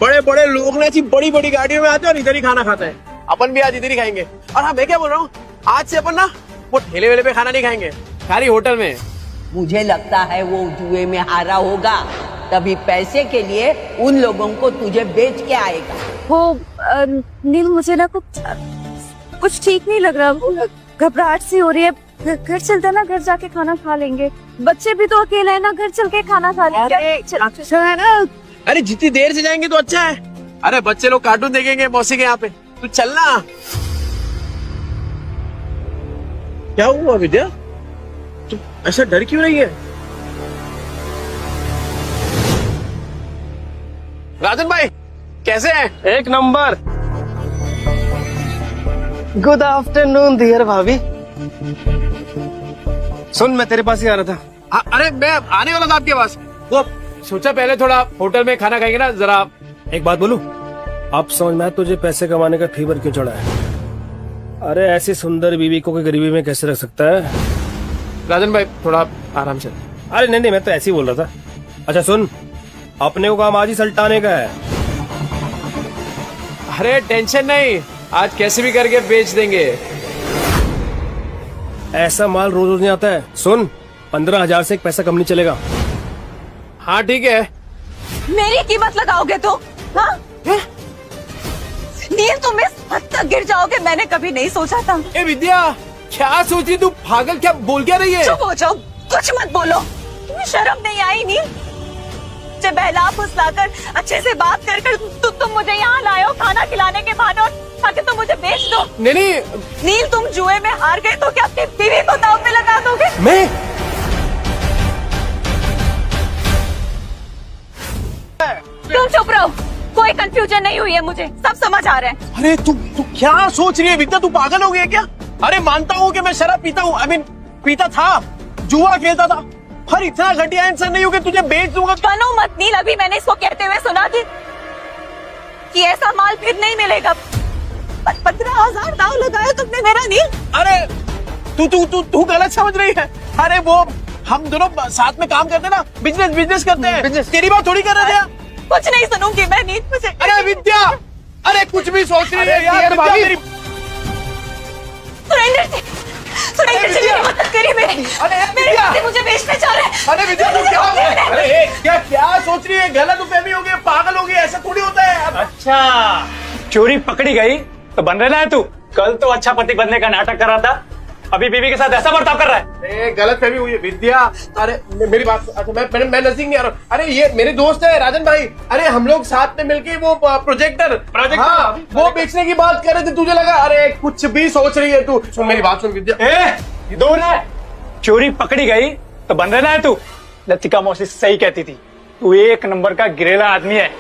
बड़े बड़े लोग ने ऐसी बड़ी बड़ी गाड़ियों में आते हैं और इधर ही खाना खाते हैं। अपन भी आज इधर ही खाएंगे। और हाँ, मैं क्या बोल रहा हूँ, आज से अपन ना वो ठेले वेले पे खाना नहीं खाएंगे, खाली होटल में। मुझे लगता है वो जुए में हारा होगा, तभी पैसे के लिए उन लोगों को तुझे बेच के आएगा। वो नील, मुझे ना कुछ ठीक नहीं लग रहा, घबराहट सी हो रही है। घर चलते ना, घर जाके खाना खा लेंगे। बच्चे भी तो अकेले है ना, घर चल के खाना खा लेंगे। चल है ना। अरे जितनी देर से जाएंगे तो अच्छा है। अरे बच्चे लोग कार्टून देखेंगे मौसी के यहाँ पे, तू चलना। क्या हुआ विद्या, तू ऐसा डर क्यों रही है? राजन भाई कैसे हैं? एक नंबर। गुड आफ्टरनून डियर भाभी। सुन, मैं तेरे पास ही आ रहा था। अरे मैं आने वाला था आपके पास। वो सोचा पहले थोड़ा होटल में खाना खाएंगे ना जरा। एक बात बोलूं, अब समझ में आया तुझे पैसे कमाने का फीवर क्यों चढ़ा है। अरे ऐसी सुंदर बीवी को कोई गरीबी में कैसे रख सकता है। राजन भाई थोड़ा आराम से। अरे नहीं, मैं तो ऐसे ही बोल रहा था। अच्छा सुन, अपने को काम आज ही सल्टाने का है। अरे टेंशन नहीं, आज कैसे भी करके बेच देंगे। ऐसा माल रोज रोज नहीं आता है। सुन, 15,000 से एक पैसा कम नहीं चलेगा। हाँ ठीक है। मेरी कीमत लगाओगे तो? हाँ? नील, तुम इस हद तक गिर जाओगे मैंने कभी नहीं सोचा था। ए विद्या, क्या सोच रही तू? पागल, क्या बोल क्या रही है? चुप हो जाओ, कुछ मत बोलो। तुम्हें शर्म नहीं आई नील? मुझे बहला फुसलाकर अच्छे से बात कर तुम मुझे यहाँ लाए हो खाना खिलाने के बहाने, और ताकि तुम मुझे बेच दो। नहीं नील, तुम जुए में हार गए तो क्या अपनी बीवी को दांव पे लगा दोगे? मैं तुम चुप रहो, कोई कंफ्यूजन नहीं हुई है, मुझे सब समझ आ रहा है। अरे तू क्या सोच रही है विद्या? तू पागल हो गई है क्या? अरे मानता हूँ कि मैं शराब पीता हूँ, आई मीन पीता था, जुआ खेलता था, पर इतना घटिया इंसान नहीं हूँ कि तुझे बेच दूंगा। बनो मत नील, अभी मैंने इसको कहते हुए सुना कि ऐसा माल फिर नहीं मिलेगा। 15,000 दाव लगाया तुमने मेरा नील। अरे तू गलत समझ रही है। अरे वो हम दोनों साथ में काम करते ना, बिजनेस करते हैं। तेरी बात थोड़ी कर रहे थे। कुछ नहीं सुनूंगी मैं नील, मुझे। अरे विद्या, अरे कुछ भी सोच रही है यार विद्या मेरी। सुरेंद्र जी मेरी मदद करिए, मेरे पति मुझे बेचने जा रहे हैं। अरे विद्या तू क्या सोच रही है? गलत फहमी हो गई, पागल हो गई, ऐसा थोड़ी होता है। अच्छा, चोरी पकड़ी गई तो बन रहना है तू। कल तो अच्छा पति बनने का नाटक कर रहा था, अभी बीवी के साथ ऐसा बर्ताव कर रहा है। गलत फहमी हुई है विद्या। अरे मेरी बात, अच्छा मैं नजदीक नहीं आ रहा। अरे ये मेरे दोस्त है राजन भाई। अरे हम लोग साथ में मिलके वो प्रोजेक्टर हाँ, वो बेचने की बात कर रहे थे। तुझे लगा अरे कुछ भी सोच रही है तू। सुन मेरी बात सुन विद्या। दूर है, चोरी पकड़ी गई तो बन रहना है तू। लतिका मौसी सही कहती थी, तू एक नंबर का गिरेला आदमी है।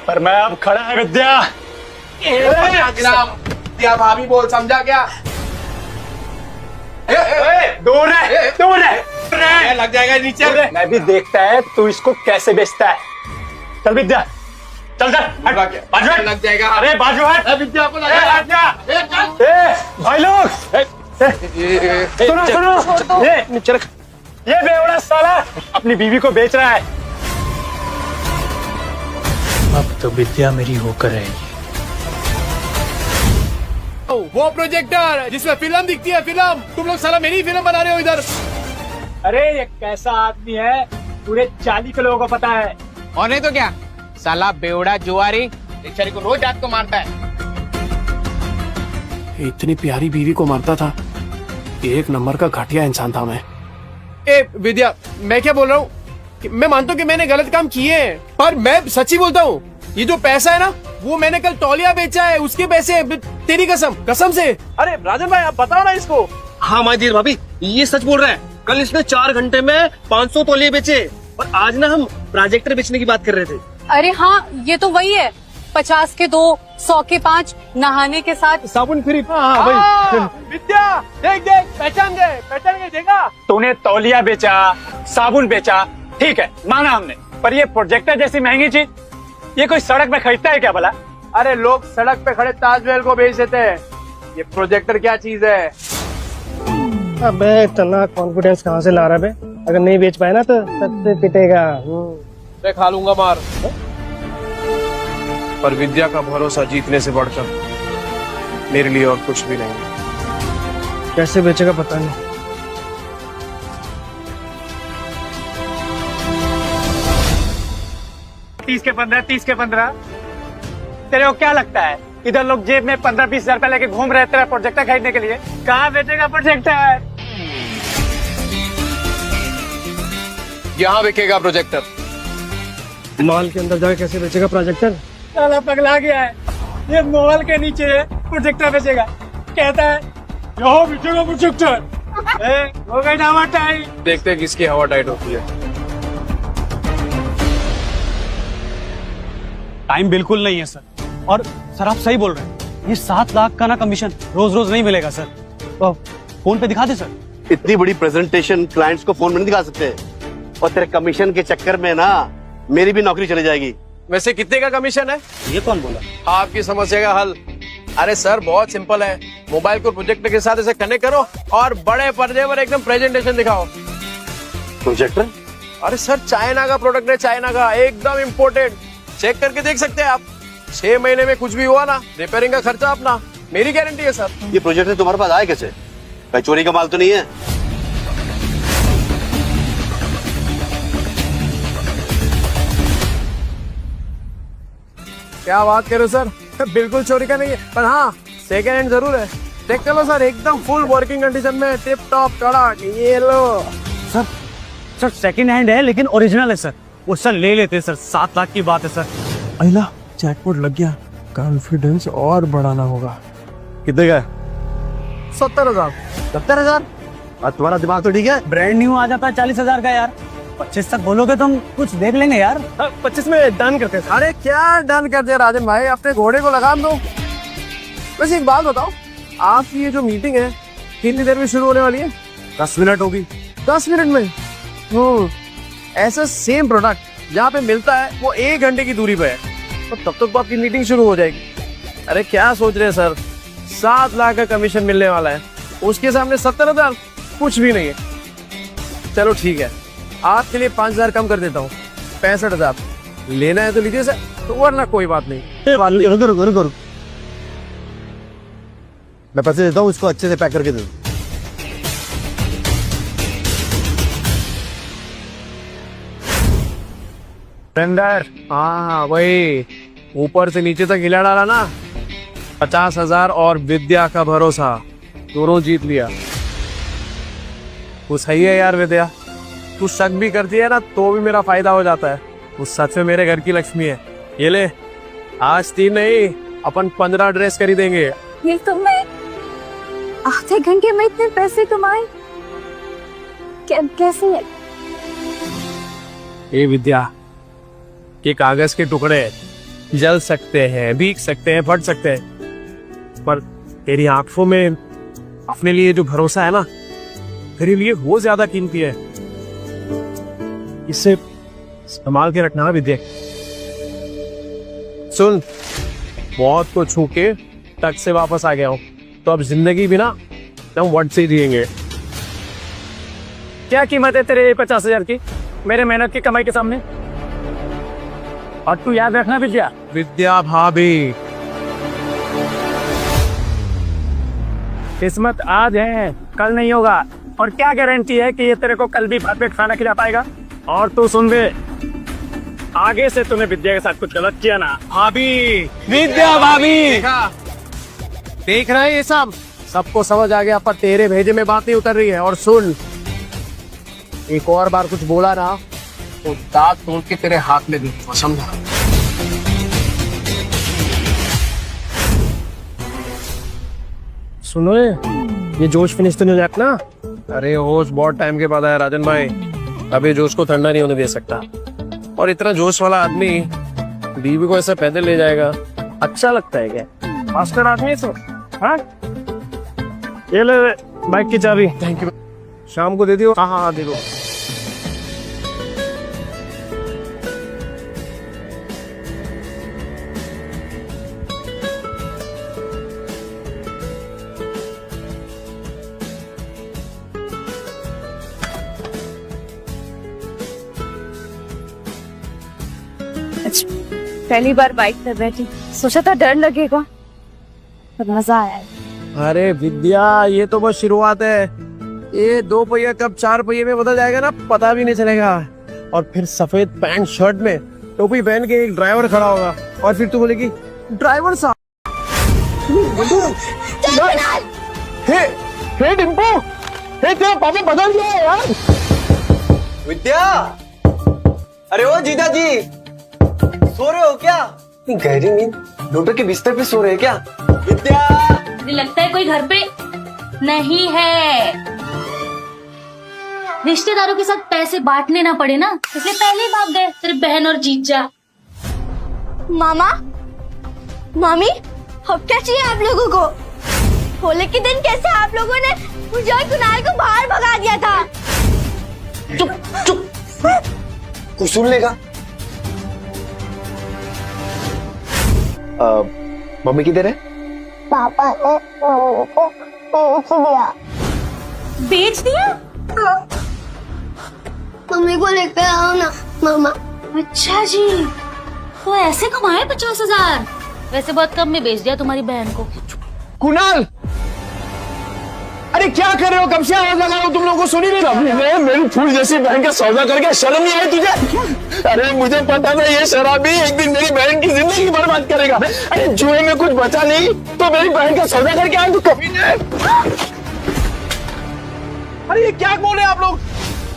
पर मैं अब खड़ा है विद्या। विद्या भाभी बोल, समझा क्या? दूर है, लग जाएगा नीचे। मैं भी देखता है तू इसको कैसे बेचता है। चल विद्या, चल लग जाएगा। अरे बाजू हट। विद्या को लगा। भाई लोग सुनो, ये नीचे रख। ये बेवड़ा साला अपनी बीवी को बेच रहा है। अब तो विद्या मेरी होकर रहेगी। वो प्रोजेक्टर जिसमें फिल्म दिखती है, फिल्म। तुम लोग साला मेरी फिल्म बना रहे हो इधर। अरे ये कैसा आदमी है, पूरे 40 के लोगों को पता है। और नहीं तो क्या, साला बेवड़ा जुआरी बेचारी को रोज रात को मारता है। इतनी प्यारी बीवी को मारता था, एक नंबर का घटिया इंसान था मैं। ए विद्या, मैं क्या बोल रहा हूँ, मैं मानता हूँ कि मैंने गलत काम किए हैं, पर मैं सच्ची बोलता हूँ, ये जो पैसा है ना, वो मैंने कल तौलिया बेचा है, उसके पैसे। तेरी कसम से। अरे राजन भाई आप बताओ ना इसको। हाँ माजीर भाभी, ये सच बोल रहा है। कल इसने 4 घंटे में 500 तौलिए बेचे, और आज ना हम प्रोजेक्टर बेचने की बात कर रहे थे। अरे हाँ, ये तो वही है। 50 के 2, 100 के 5, नहाने के साथ साबुन फ्री। विद्या देख पहचान गए देखा। तूने तौलिया बेचा, साबुन बेचा, ठीक है माना हमने, पर ये प्रोजेक्टर जैसी महंगी चीज ये कोई सड़क में खरीदता है क्या भला? अरे लोग सड़क पे खड़े ताजमहल को बेच देते हैं, ये प्रोजेक्टर क्या चीज है? अबे इतना कॉन्फिडेंस कहाँ से ला रहा है बे? अगर नहीं बेच पाए ना तो सबसे पिटेगा। मैं खा लूंगा मार, पर विद्या का भरोसा जीतने से बढ़कर मेरे लिए और कुछ भी नहीं। कैसे बेचेगा पता नहीं। तीस के 15, 30 के 15। तेरे को क्या लगता है इधर लोग जेब में 15-20 हजार रुपए लेके घूम रहे तेरा प्रोजेक्टर खरीदने के लिए? कहाँ बेचेगा प्रोजेक्टर? यहाँ बिकेगा प्रोजेक्टर। मॉल के अंदर जाके कैसे बेचेगा प्रोजेक्टर? साला पगला गया है, ये मॉल के नीचे प्रोजेक्टर बेचेगा, कहता है यहाँ बेचेगा प्रोजेक्टर। हो गई ना टाइम। देखते हैं किसकी हवा टाइट होती है। टाइम बिल्कुल नहीं है सर, और सर आप सही बोल रहे हैं, ये 7 लाख का ना कमीशन रोज रोज नहीं मिलेगा सर। तो फोन पे दिखा दे सर। इतनी बड़ी प्रेजेंटेशन क्लाइंट्स को फोन में नहीं दिखा सकते, और तेरे कमीशन के चक्कर में ना मेरी भी नौकरी चली जाएगी। वैसे कितने का कमीशन है? ये कौन बोला? आपकी समस्या का हल। अरे सर बहुत सिंपल है, मोबाइल को प्रोजेक्टर के साथ ऐसे कनेक्ट करो और बड़े पर्दे पर एकदम प्रेजेंटेशन दिखाओ। प्रोजेक्टर? अरे सर चाइना का प्रोडक्ट है, चाइना का, एकदम इम्पोर्टेड। चेक करके देख सकते हैं आप। 6 महीने में कुछ भी हुआ ना, रिपेयरिंग का खर्चा अपना, मेरी गारंटी है सर। ये प्रोजेक्टर तुम्हारे पास आया कैसे? कहीं चोरी का माल तो नहीं है? क्या बात करो सर, बिल्कुल चोरी का नहीं है, पर हाँ सेकेंड हैंड जरूर है। देख लो सर, एकदम फुल वर्किंग कंडीशन में, टिप टॉप कड़क। ये लो सर सेकंड हैंड है लेकिन ओरिजिनल है सर। वो सर ले लेते सर, 7 लाख की बात है सर। अहिला जैकपॉट लग गया, कॉन्फिडेंस और बढ़ाना होगा। कितने का? 70,000। 70,000? तुम्हारा दिमाग तो ठीक है? ब्रांड न्यू आ जाता है 40,000 का यार। 25 तक बोलोगे तो हम कुछ देख लेंगे यार। 25 में डन करते हैं। अरे क्या डन कर दिया राजन भाई, अपने घोड़े को लगाम दो। वैसे एक बात बताओ, आपकी ये जो मीटिंग है कितनी देर में शुरू होने वाली है? 10 मिनट होगी। 10 मिनट में? ऐसा सेम प्रोडक्ट जहाँ पे मिलता है वो 1 घंटे की दूरी पे है, तो तब तक तो आपकी मीटिंग शुरू हो जाएगी। अरे क्या सोच रहे हैं सर, 7 लाख का कमीशन मिलने वाला है, उसके सामने 70,000 कुछ भी नहीं है। चलो ठीक है, आपके लिए 5,000 कम कर देता हूँ, 65,000। लेना है तो लीजिए सर, तो वरना कोई बात नहीं। रुको, मैं पैसे देता हूँ, इसको अच्छे से पैक करके दे दो। टेंडर, हाँ वही, ऊपर से नीचे तक हिला डाला ना। 50,000 और विद्या का भरोसा, दोनों जीत लिया। वो सही है यार विद्या, तू शक भी करती है ना तो भी मेरा फायदा हो जाता है। वो सच में मेरे घर की लक्ष्मी है। ये ले, आज 3 नहीं अपन 15 ड्रेस खरीदेंगे। ये तो मैं आधे घंटे में इतने पैसे कमाए, कैसे? ये विद्या, ये कागज के टुकड़े जल सकते हैं, भीग सकते हैं, फट सकते हैं, पर तेरी आंखों में अपने लिए जो भरोसा है ना, तेरे लिए वो ज्यादा कीमती है। इसे संभाल के रखना विद्या। सुन, मौत को छू के टक से वापस आ गया हूं, तो अब जिंदगी भी ना हम वट से ही जिएंगे। क्या कीमत है तेरे 50,000 की मेरे मेहनत की कमाई के सामने? और तू याद रखना विद्या, विद्या भाभी, किस्मत आज है कल नहीं होगा, और क्या गारंटी है कि ये तेरे को कल भी भात पेट खाना खिला पाएगा? और तू सुन बे, आगे से तूने विद्या के साथ कुछ गलत किया ना, भाभी, विद्या भाभी, देखा, देख रहा है ये सबको समझ आ गया, पर तेरे भेजे में बात नहीं उतर रही है। और सुन, एक और बार कुछ बोला ना तो दांत तोड़ के तेरे हाथ में दूंगा, समझा? सुनो ये जोश फिनिश तो नहीं हो जाता ना? अरे होश बहुत टाइम के बाद आया राजन भाई, अभी जोश को ठंडा नहीं होने दे सकता। और इतना जोश वाला आदमी बीवी को ऐसा पैदल ले जाएगा, अच्छा लगता है क्या? मास्टर आदमी सो। हाँ, ये ले बाइक की चाबी। Thank you. शाम को दे दियो। हाँ हाँ दे दो। आज पहली बार बाइक पर बैठी, सोचा था डर लगेगा पर मजा आया। अरे विद्या, ये तो बस शुरुआत है। ये 2 पहिया कब 4 पहिए में बदल जाएगा ना, पता भी नहीं चलेगा। और फिर सफेद पैंट शर्ट में टोपी पहन के एक ड्राइवर खड़ा होगा और फिर तू बोलेगी ड्राइवर साहब। हे डिम्पो, हे तेरा पापा बदल गया है यार। विद्या, अरे ओ जीजा जी, सो रहे हो क्या? गहरी नींद, डॉक्टर के बिस्तर पे सो रहे हैं क्या? विद्या, मुझे लगता है कोई घर पे नहीं है। रिश्तेदारों के साथ पैसे बांटने ना पड़े ना, इसलिए पहले ही भाग गए तेरे बहन और जीजा। मामा, मामी, अब क्या चाहिए आप लोगों को? होली के दिन कैसे आप लोगों ने मुझे और कुणाल को बाहर भगा दिया था? चुप चुप, कुछ सुन लेगा। मम्मी किधर है? पापा ने मम्मी को बेच दिया। मम्मी को लेकर आओ ना मामा। अच्छा जी, तो ऐसे कमाए 50,000? वैसे बहुत कम में बेच दिया तुम्हारी बहन को। कुणाल, अरे क्या कर रहे हो? कब से आवाज लगा रहा हूं, तुम लोगों को सुनी नहीं रहा? मेरी फूल जैसी बहन का सौदा करके शर्म नहीं आई तुझे? अरे मुझे पता था ये शराबी एक दिन मेरी बहन की जिंदगी बर्बाद करेगा। अरे जुए में कुछ बचा नहीं तो मेरी बहन का सौदा करके आए तू कभी नहीं। अरे ये क्या बोल रहे हैं आप लोग?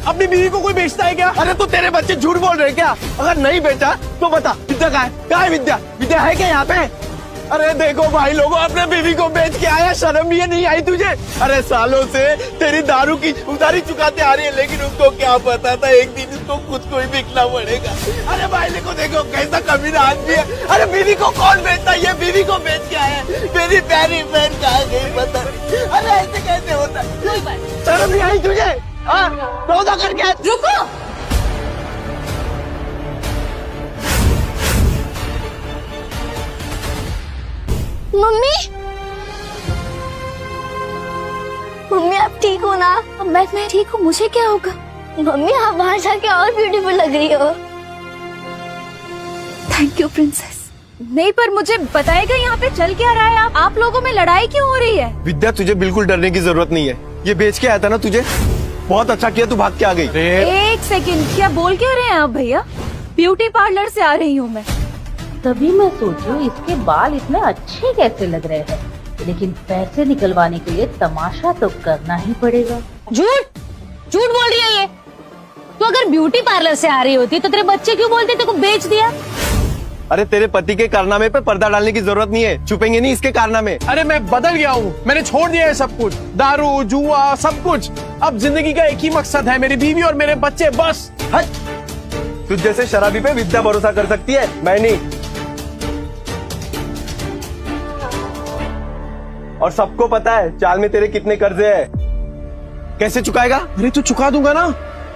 अपनी बीवी को कोई बेचता है क्या? अरे तो तेरे बच्चे झूठ बोल रहे हैं क्या? अगर नहीं बेचा तो बता विद्या कहाँ है? कहाँ है विद्या? विद्या है क्या यहाँ पे? अरे देखो भाई लोगों, अपने बीवी को बेच के आया, शर्म ये नहीं आई तुझे? अरे सालों से तेरी दारू की उधारी चुकाते आ रही है, लेकिन उसको क्या पता था एक दिन उसको खुद को ही बिकना पड़ेगा। अरे भाई देखो कैसा कमीना आदमी है। अरे बीवी को कौन बेचता है? ये बीवी को बेच के आया, मेरी प्यारी बहन कहाँ गई पता नहीं। अरे ऐसे कैसे होता है? शर्म नहीं आई तुझे? सौदा करके रुको, मम्मी, मम्मी आप ठीक हो ना? मैं ठीक हूँ, मुझे क्या होगा? मम्मी आप बाहर जाके और ब्यूटीफुल लग रही हो। Thank you princess. नहीं पर मुझे बताएगा यहाँ पे चल क्या रहा है? आप लोगों में लड़ाई क्यों हो रही है? विद्या, तुझे बिल्कुल डरने की जरूरत नहीं है। ये बेच के आया था ना तुझे, बहुत अच्छा किया तू भाग के आ गई। एक सेकंड, क्या बोल क्या रहे हैं आप भैया? ब्यूटी पार्लर से आ रही हूँ मैं। तभी मैं सोचूं इसके बाल इतने अच्छे कैसे लग रहे हैं, लेकिन पैसे निकलवाने के लिए तमाशा तो करना ही पड़ेगा। झूठ झूठ बोल रही है ये। तो अगर ब्यूटी पार्लर से आ रही होती तो तेरे बच्चे क्यों बोलते तेरे को बेच दिया? अरे तेरे पति के कारनामे पे पर्दा डालने की जरूरत नहीं है, छुपेंगे नहीं इसके कारनामे। अरे मैं बदल गया हूँ, मैंने छोड़ दिया है सब कुछ, दारू जुआ सब कुछ। अब जिंदगी का एक ही मकसद है, मेरी बीवी और मेरे बच्चे, बस। हट, तुझ जैसे शराबी पे विद्या भरोसा कर सकती है, मैं नहीं। और सबको पता है चाल में तेरे कितने कर्जे हैं। कैसे चुकाएगा? अरे तो चुका दूंगा ना,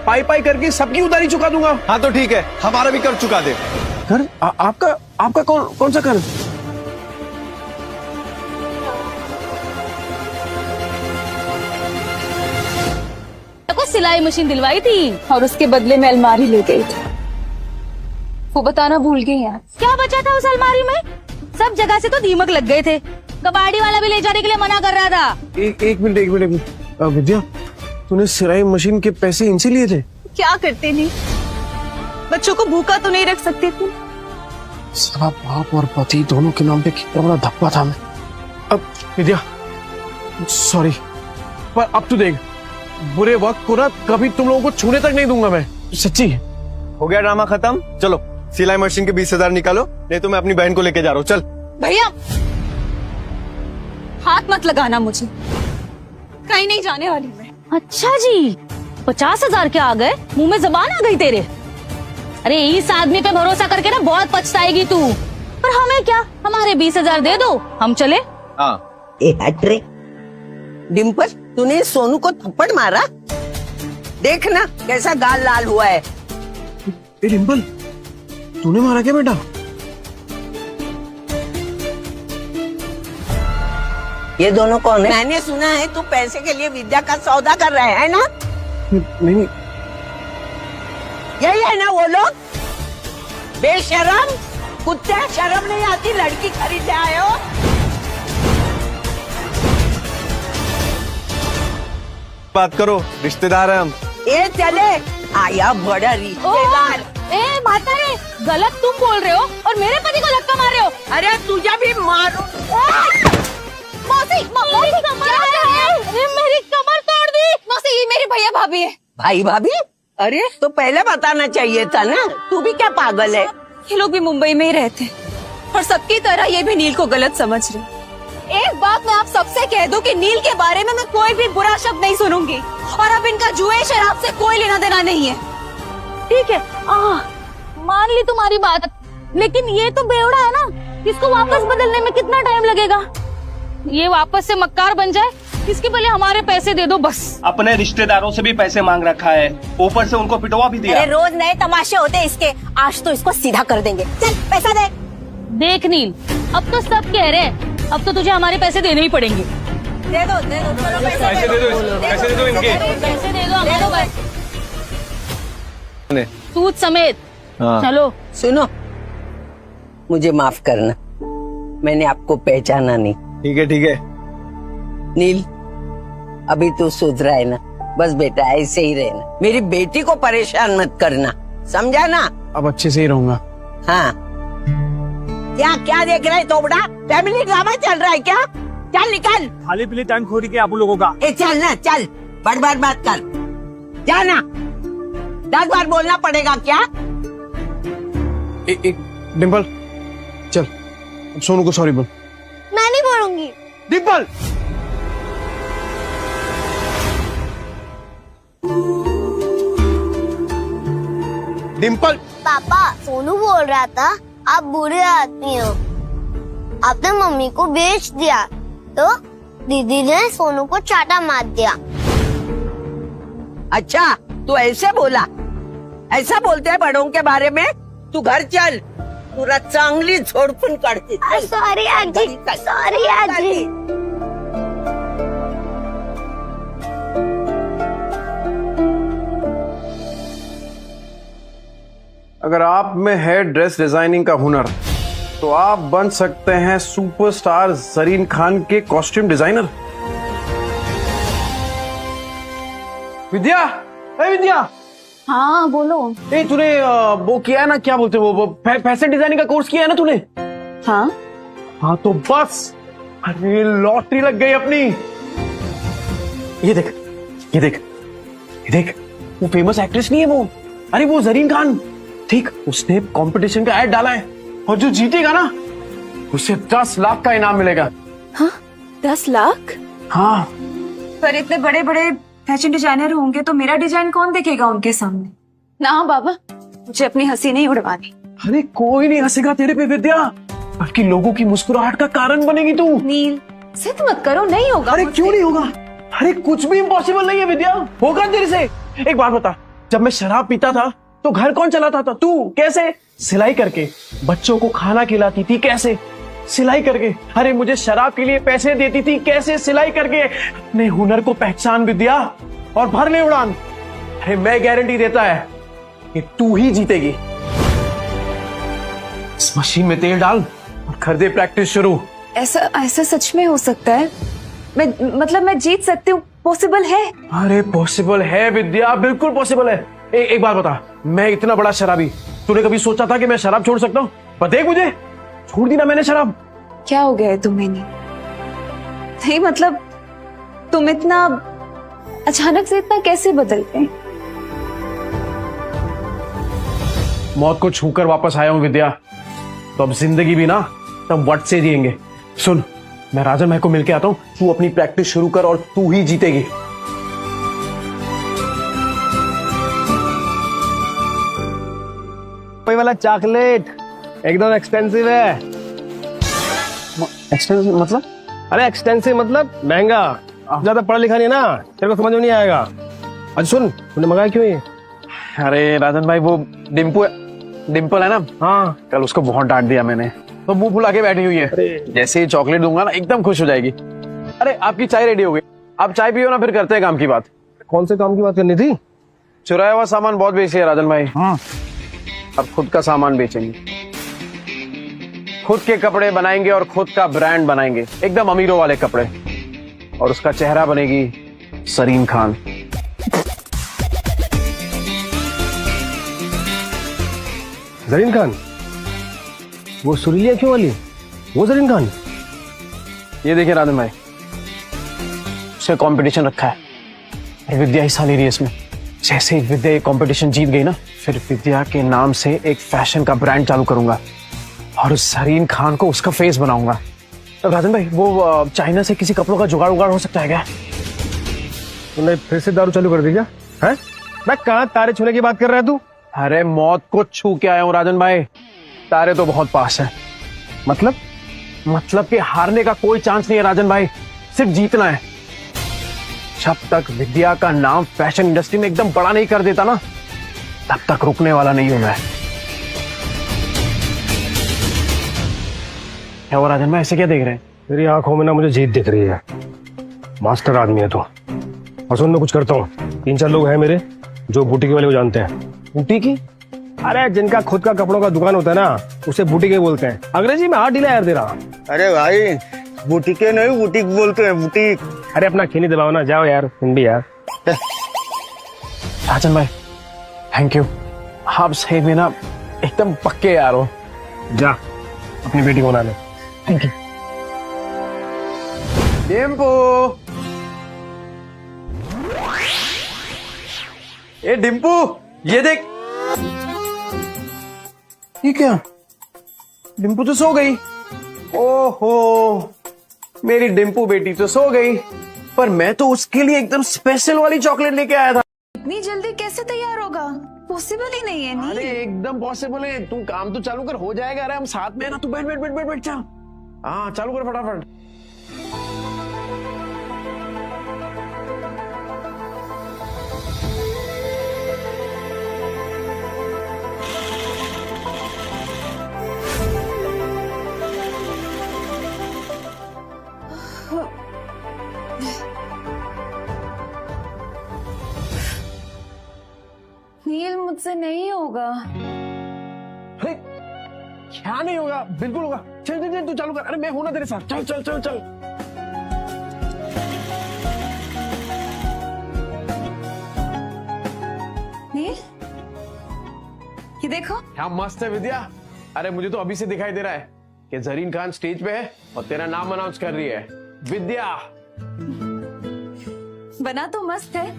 पाई पाई करके सबकी उधारी चुका दूंगा। हाँ तो ठीक है, हमारा भी कर्ज चुका दे। कर आपका कौन सा कर्ज? को सिलाई मशीन दिलवाई थी और उसके बदले में अलमारी ले गई थी। वो बताना भूल गई यार। क्या बचा था उस अलमारी में? सब जगह से तो दीमक लग गए थे, कबाड़ी वाला भी ले जाने के लिए मना कर रहा था। एक मिनट विद्या, तूने सिलाई मशीन के पैसे इनसे लिए थे? क्या करते नहीं, बच्चों को भूखा तो नहीं रख सकते थे। साला बाप और पति दोनों के नाम पे कितना बड़ा धब्बा था मैं। अब विद्या सॉरी, पर अब तू देख, बुरे वक्त को ना कभी तुम लोगों को छूने तक नहीं दूंगा मैं, सच्ची। हो गया ड्रामा खत्म, चलो सिलाई मशीन के 20,000 निकालो, नहीं तो मैं अपनी बहन को लेके जा रहा हूँ। चल भैया हाथ मत लगाना मुझे, कहीं नहीं जाने वाली मैं। अच्छा जी, 50,000 क्या आ गए? मुंह में जबान आ गई तेरे। अरे इस आदमी पे भरोसा करके ना बहुत पछताएगी तू। पर हमें क्या, हमारे 20,000 दे दो, हम चले। हाँ। ए हट रे डिम्पल, तूने सोनू को थप्पड़ मारा? देखना कैसा गाल लाल हुआ है। ए डिम्पल, तूने मारा क्या बेटा? ये दोनों कौन है? मैंने सुना है तू पैसे के लिए विद्या का सौदा कर रहा है ना? नहीं, यही है ना वो लोग? बेशरम कुत्ते, शर्म नहीं आती? लड़की खरीदने आए हो? बात करो, रिश्तेदार है हम। ये चले आया बड़ा रिश्तेदार। ए माता रे, गलत तुम बोल रहे हो और मेरे पति को धक्का मार रहे हो। अरे तुझे भी मारो। मौसी, मेरी कमर मेरी कमर तोड़ दी। मौसी, ये मेरे भैया भाभी है। भाई भाभी? अरे तो पहले बताना चाहिए था ना। तू भी क्या पागल है? ये लोग भी मुंबई में ही रहते हैं और सबकी तरह ये भी नील को गलत समझ रहे। एक बात मैं आप सबसे कह दूं कि नील के बारे में मैं कोई भी बुरा शब्द नहीं सुनूंगी और अब इनका जुए शराब से कोई लेना देना नहीं है। ठीक है, मान ली तुम्हारी बात, लेकिन ये तो बेवड़ा है ना, इसको वापस बदलने में कितना टाइम लगेगा? ये वापस से मक्कार बन जाए, इसके पहले हमारे पैसे दे दो बस। अपने रिश्तेदारों से भी पैसे मांग रखा है, ऊपर से उनको पिटवा भी दिया। अरे रोज नए तमाशे होते इसके, आज तो इसको सीधा कर देंगे। चल पैसा दे। देख नील, अब तो सब कह रहे हैं, अब तो तुझे हमारे पैसे देने ही पड़ेंगे। दे दो, चलो पैसे दे दो, पैसे दे दो इनके। पैसे दे दो हमारे सूद समेत। चलो सुनो, मुझे माफ करना, मैंने आपको पहचाना नहीं। ठीक है। नील, अभी तू सुधरा है ना? बस बेटा ऐसे ही रहना, मेरी बेटी को परेशान मत करना, समझा ना? अब अच्छे से ही रहूंगा। हाँ। क्या देख रहा है तोबड़ा? फैमिली ड्रामा चल रहा है क्या? चल निकल। खाली पीली टाइम खोरी के आप लोगों का। ए चल ना, चल, बार बात कर, जाना। 10 बार बोलना पड़ेगा क्या? एक डिम्पल, चल अब सोनू को सॉरी बोल। मैं नहीं बोलूंगी। डिम्पल, डिम्पल। पापा, सोनू बोल रहा था आप बुरे आदमी हो, आपने मम्मी को बेच दिया तो दीदी ने सोनू को चाटा मार दिया। अच्छा, तू ऐसे बोला? ऐसा बोलते हैं बड़ों के बारे में? तू घर चल, पूरा चांगली झोड़पुन काढते। सॉरी आजी, सॉरी आजी। अगर आप में है ड्रेस डिजाइनिंग का हुनर तो आप बन सकते हैं सुपरस्टार जरीन खान के कॉस्ट्यूम डिजाइनर। विद्या, विद्या। हाँ बोलो। तूने वो किया है ना, क्या बोलते वो फैशन डिजाइनिंग का कोर्स किया है ना तूने? हाँ तो बस, अरे लॉटरी लग गई अपनी। ये देख, वो फेमस एक्ट्रेस नहीं है वो, अरे वो जरीन खान, ठीक, उसने कंपटीशन का ऐड डाला है और जो जीतेगा ना उसे 10 लाख का इनाम मिलेगा। हाँ 10 लाख? हाँ। पर इतने बड़े बड़े फैशन डिजाइनर होंगे तो मेरा डिजाइन कौन देखेगा उनके सामने? ना बाबा, मुझे अपनी हंसी नहीं उड़वानी। अरे कोई नहीं हंसेगा तेरे पे विद्या, बल्कि लोगों की मुस्कुराहट का कारण बनेगी तू। नील, जिद मत करो, नहीं होगा। अरे क्यों नहीं होगा? अरे कुछ भी इम्पॉसिबल नहीं है विद्या, होगा तेरे से। एक बात बता, जब मैं शराब पीता था तो घर कौन चलाता था? तू। कैसे? सिलाई करके। बच्चों को खाना खिलाती थी, कैसे? सिलाई करके। अरे मुझे शराब के लिए पैसे देती थी, कैसे? सिलाई करके। अपने हुनर को पहचान विद्या और भर ले उड़ान। अरे मैं गारंटी देता है कि तू ही जीतेगी। इस मशीन में तेल डाल और कर दे प्रैक्टिस शुरू। ऐसा सच में हो सकता है? मैं जीत सकती हूँ? पॉसिबल है? अरे पॉसिबल है विद्या, बिल्कुल पॉसिबल है। एक बात बता, मैं इतना बड़ा शराबी, तूने कभी सोचा था कि मैं शराब छोड़ सकता हूँ? पर देख मुझे, छोड़ दी ना मैंने शराब। क्या हो गया है तुम्हें? नहीं मतलब तुम इतना अचानक से इतना कैसे बदल गए? मौत को छूकर वापस आया हूँ विद्या, तो अब जिंदगी भी ना तब वट से जिएंगे। सुन, मैं राजन भाई को मिलके आता हूँ, तू अपनी प्रैक्टिस शुरू कर और तू ही जीतेगी। वाला चॉकलेट एकदम एक्सपेंसिव है। एक्सपेंसिव मतलब? अरे एक्सपेंसिव मतलब महंगा। ज्यादा पढ़ा लिखा नहीं ना, तेरे को समझ में नहीं आएगा। अच्छा सुन, तूने मंगाया क्यों ये? अरे राजन भाई, वो डिम्पल है ना, हाँ, कल उसको बहुत डांट दिया मैंने, तो मुंह फुला के बैठी हुई है। जैसे ही चॉकलेट दूंगा ना एकदम खुश हो जाएगी। अरे आपकी चाय रेडी हो गई, आप चाय पियो ना, फिर करते हैं काम की बात। कौन से काम की बात करनी थी? चुराया हुआ सामान बहुत बेची है राजन भाई। अब खुद का सामान बेचेंगे, खुद के कपड़े बनाएंगे और खुद का ब्रांड बनाएंगे, एकदम अमीरों वाले कपड़े। और उसका चेहरा बनेगी सरीन खान। जरीन खान? वो सुरीली आंखों वाली, वो जरीन खान? ये देखिए राधन भाई, उससे कंपटीशन रखा है और विद्या हिस्सा ले रही है इसमें। जैसे ही विद्या ये कंपटीशन जीत गई ना, फिर विद्या के नाम से एक फैशन का ब्रांड चालू करूंगा और उस सरीन खान को उसका फेस बनाऊंगा। तो राजन भाई, वो चाइना से किसी कपड़ों का जुगाड़ उगाड़ हो सकता है क्या? तूने फिर से दारू चालू कर दी क्या? है मैं कहाँ तारे छूने की बात कर रहा है तू? अरे मौत को छू के आया हूँ राजन भाई, तारे तो बहुत पास है। मतलब कि हारने का कोई चांस नहीं है राजन भाई, सिर्फ जीतना है। जब तक विद्या का नाम फैशन इंडस्ट्री में एकदम बड़ा नहीं कर देता ना, तब तक रुकने वाला नहीं हूं मैं। क्या वो राजन भाई, ऐसे क्या देख रहे हैं? मेरी आंखों में ना मुझे जीत दिख रही है। मास्टर आदमी है तो। और सुन, मैं कुछ करता हूँ, 3-4 लोग हैं मेरे जो बुटीक वाले को जानते हैं। बुटीक? अरे जिनका खुद का कपड़ों का दुकान होता है ना, उसे बुटीक बोलते हैं। अंग्रेजी में हाथ ढीला यार तेरा। अरे भाई बुटीके नहीं बुटीक बोलते हैं, बुटीक। अरे अपना खीनी दबाओ ना, जाओ यार हिंदी यार। राजन भाई थैंक यू, आप सही में ना एकदम पक्के यार हो। जा अपनी बेटी को बना ले। Thank you. डिम्पू, ए डिम्पू, ये देख। ये क्या? डिम्पू तो सो गई। ओहो, मेरी डिम्पू बेटी तो सो गई, पर मैं तो उसके लिए एकदम स्पेशल वाली चॉकलेट लेके आया था। इतनी जल्दी कैसे तैयार होगा? पॉसिबल ही नहीं है। नहीं। अरे एकदम पॉसिबल है, तू काम तो चालू कर, हो जाएगा। अरे हम साथ में है ना, तू बैठ बैठ बैठ बैठ बैठ, चल। हाँ चालू कर फटाफट। नील, मुझसे नहीं होगा। अरे क्या नहीं होगा? बिल्कुल होगा। चल चल चल, तू चालू कर। अरे मैं हूं ना तेरे साथ, चल चल चल चल। नील, ये देखो। क्या मस्त है विद्या। अरे मुझे तो अभी से दिखाई दे रहा है कि जरीन खान स्टेज पे है और तेरा नाम अनाउंस कर रही है, विद्या। बना तो मस्त है,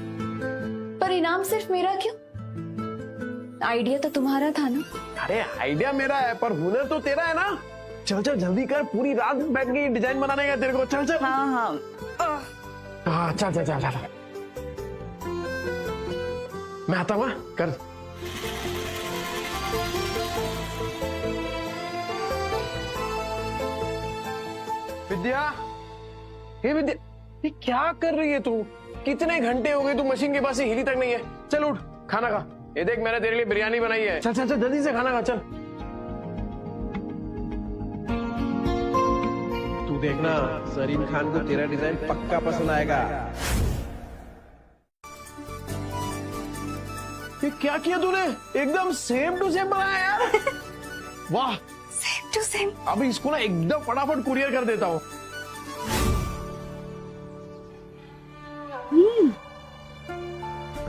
पर इनाम सिर्फ मेरा क्यों? आइडिया तो तुम्हारा था ना। अरे आइडिया मेरा है, पर हुनर तो तेरा है ना। चल चल जल्दी कर, पूरी रात बैठ गई डिजाइन बनाने का तेरे को। चल चल। हाँ हाँ हाँ चल चल चल चल। मैं आता हूँ, कर। विद्या, हे विद्या, ये क्या कर रही है तू? कितने घंटे हो गए तू मशीन के पास से हिली तक नहीं है। चल उठ, खाना खा। ये देख मैंने तेरे लिए बिरयानी बनाई है। चल चल चल जल्दी से खाना खा, चल। तू देखना सरीन खान को तेरा डिजाइन पक्का पसंद आएगा। ये क्या किया तूने? एकदम सेम टू सेम बनाया यार। वाह, सेम टू सेम। अभी इसको ना एकदम फटाफट कुरियर कर देता हूँ।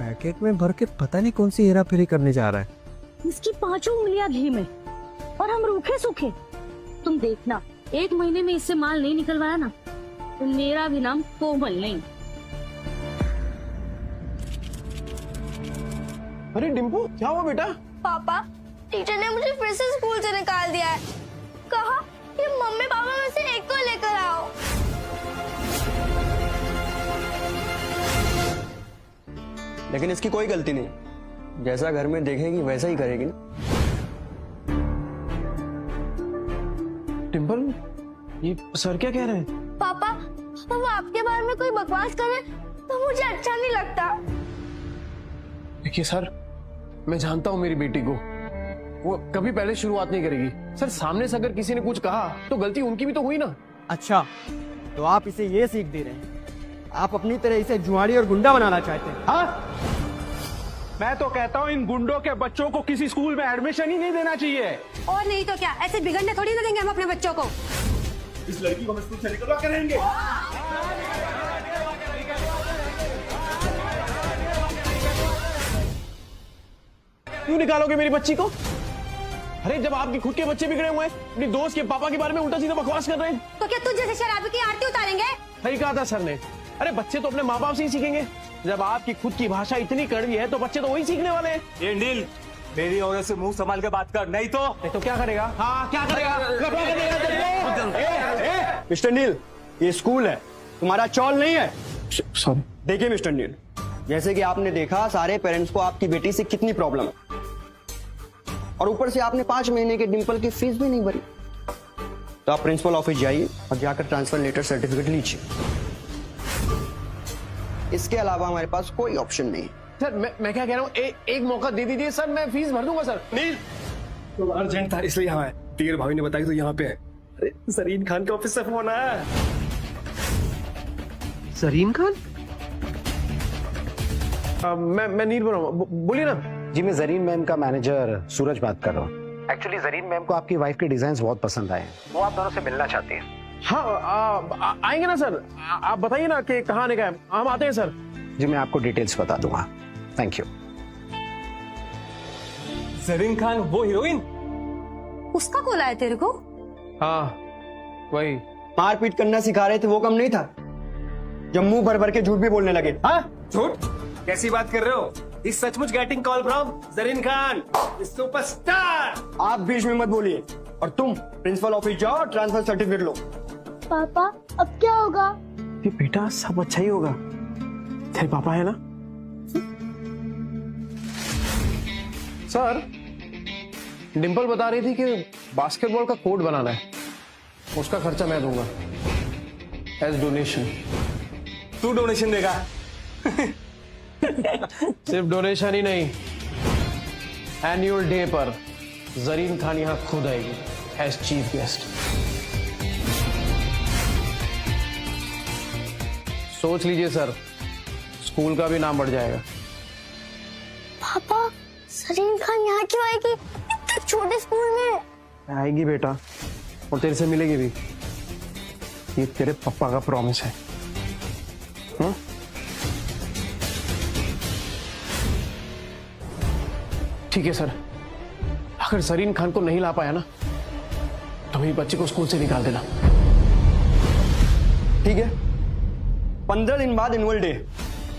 पैकेट में भर के पता नहीं कौन सी हेरा फेरी करने जा रहा है। इसकी 5 उंगलियां घी में और हम रूखे सूखे। तुम देखना, 1 महीने में इससे माल नहीं निकलवाया ना, तो मेरा भी नाम कोमल नहीं। अरे डिम्पू, क्या हुआ बेटा? पापा, टीचर ने मुझे फिर से स्कूल से निकाल दिया है। कहा कि मम्मी पापा में से एक को लेकर आओ। लेकिन इसकी कोई गलती नहीं, जैसा घर में देखेगी वैसा ही करेगी ना। डिम्पल, ये सर क्या कह रहे हैं? पापा, वो आपके बारे में कोई बकवास करे तो मुझे अच्छा नहीं लगता। देखिए सर, मैं जानता हूँ मेरी बेटी को, वो कभी पहले शुरुआत नहीं करेगी। सर सामने से अगर किसी ने कुछ कहा तो गलती उनकी भी तो हुई ना। अच्छा, तो आप इसे ये सीख दे रहे हैं, आप अपनी तरह इसे जुआड़ी और गुंडा बनाना चाहते हैं? हाँ, मैं तो कहता हूँ इन गुंडों के बच्चों को किसी स्कूल में एडमिशन ही नहीं देना चाहिए। और नहीं तो क्या, ऐसे बिगड़ने थोड़ी ना देंगे हम अपने बच्चों को। इस लड़की को हम स्कूल से निकलवा के रहेंगे। क्यों निकालोगे मेरी बच्ची को? अरे जब आपके खुद के बच्चे बिगड़े हुए हैं, अपनी दोस्त के पापा के बारे में उल्टा सीधा बकवास कर रहे हैं। तो क्या तुझ जैसे शराबी की आरती उतारेंगे? सही कहा था सर ने। अरे बच्चे तो अपने माँ बाप से ही सीखेंगे। जब आपकी खुद की भाषा इतनी कड़वी है तो बच्चे तो वही सीखने वाले हैं। ये नील, मेरी औरत से मुंह संभाल के बात कर, नहीं तो क्या करेगा? हाँ क्या करेगा? मिस्टर नील, ये स्कूल है, तुम्हारा चौल नहीं है। सॉरी। देखिए मिस्टर नील, जैसे कि आपने देखा सारे पेरेंट्स को आपकी बेटी से कितनी प्रॉब्लम है, और ऊपर से आपने 5 महीने के डिंपल की फीस भी नहीं भरी। तो आप प्रिंसिपल ऑफिस जाइए और जाकर ट्रांसफर लेटर सर्टिफिकेट लीजिए। इसके अलावा हमारे पास कोई ऑप्शन नहीं है। सर मैं क्या कह रहा हूँ, एक मौका दे दीजिए सर, मैं फीस भर दूंगा सर। नील, तो अर्जेंट था इसलिए यहाँ है। टीयर भाभी ने बताया तो यहाँ पे है। अरे जरीन खान के ऑफिस से फोन आया। जरीन खान? मैं नील बोल रहा हूँ, बोलिए ना। जी मैं जरीन मैम का मैनेजर सूरज बात कर रहा हूँ। एक्चुअली जरीन मैम को आपकी वाइफ के डिजाइन बहुत पसंद आए हैं, वो आप दोनों से मिलना चाहती हैं। हाँ आएंगे ना सर, आप बताइए ना कि कहाँ आने का है, हम आते हैं सर। जी मैं आपको डिटेल्स बता दूंगा। Thank you. जरीन खान वो हीरोइन? उसका कॉल आया तेरे को? हाँ वही। मारपीट करना सिखा रहे थे वो कम नहीं था, जब मुंह भर भर के झूठ भी बोलने लगे। हाँ झूठ? कैसी बात कर रहे हो? इस सचमुच getting call from Zareen Khan, superstar. आप बीच में मत बोलिए, और तुम प्रिंसिपल ऑफिस जाओ और ट्रांसफर सर्टिफिकेट लो। पापा अब क्या होगा? ये बेटा सब अच्छा ही होगा, तेरे पापा है ना। सर डिंपल बता रही थी कि बास्केटबॉल का कोर्ट बनाना है, उसका खर्चा मैं दूंगा एज डोनेशन। तू डोनेशन देगा? सिर्फ डोनेशन ही नहीं, एनुअल डे पर जरीन खान यहां खुद आएगी एज चीफ गेस्ट। सोच लीजिए सर, स्कूल का भी नाम बढ़ जाएगा। पापा जरीन खान यहाँ क्यों आएगी इतने छोटे स्कूल में? आएगी बेटा, और तेरे से मिलेगी भी। ये तेरे पापा का प्रॉमिस है। ठीक है सर, अगर जरीन खान को नहीं ला पाया ना तो मेरी बच्चे को स्कूल से निकाल देना। ठीक है, 15 दिन बाद एनुअल डे,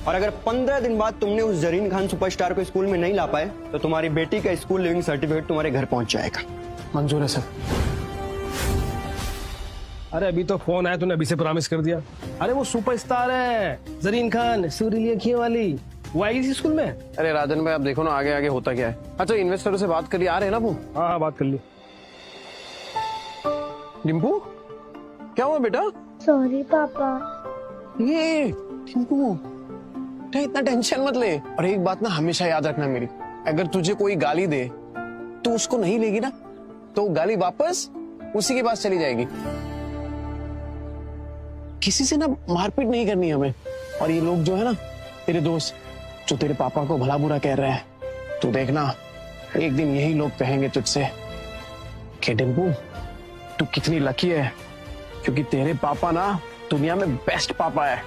और अगर 15 दिन बाद तुमने उस जरीन खान सुपरस्टार को स्कूल में नहीं ला पाए तो तुम्हारी बेटी का स्कूल लिविंग सर्टिफिकेट तुम्हारे घर पहुंच जाएगा। मंजूर है सर। अरे अभी तो फोन आया, तूने अभी से प्रॉमिस कर दिया। अरे वो सुपरस्टार है जरीन खान, सूर्य अखियों वाली, वो आएगी इसी स्कूल में। अरे राजन भाई आप देखो ना आगे आगे होता क्या है। अच्छा इन्वेस्टरों से बात करिए, आ रहे हैं ना वो? हाँ बात कर ली। डिम्पू क्या हुआ बेटा? सॉरी पापा। ये डिम्पू इतना टेंशन मत ले। और एक बात ना हमेशा याद रखना मेरी, अगर तुझे कोई गाली दे तो उसको नहीं लेगी ना तो गाली वापस उसी के पास चली जाएगी। किसी से ना मारपीट नहीं करनी हमें। और ये लोग जो है ना तेरे दोस्त जो तेरे पापा को भला बुरा कह रहे हैं, तू देखना एक दिन यही लोग कहेंगे तुझसे कि डिम्पू तू कितनी लकी है, क्योंकि तेरे पापा ना दुनिया में बेस्ट पापा है।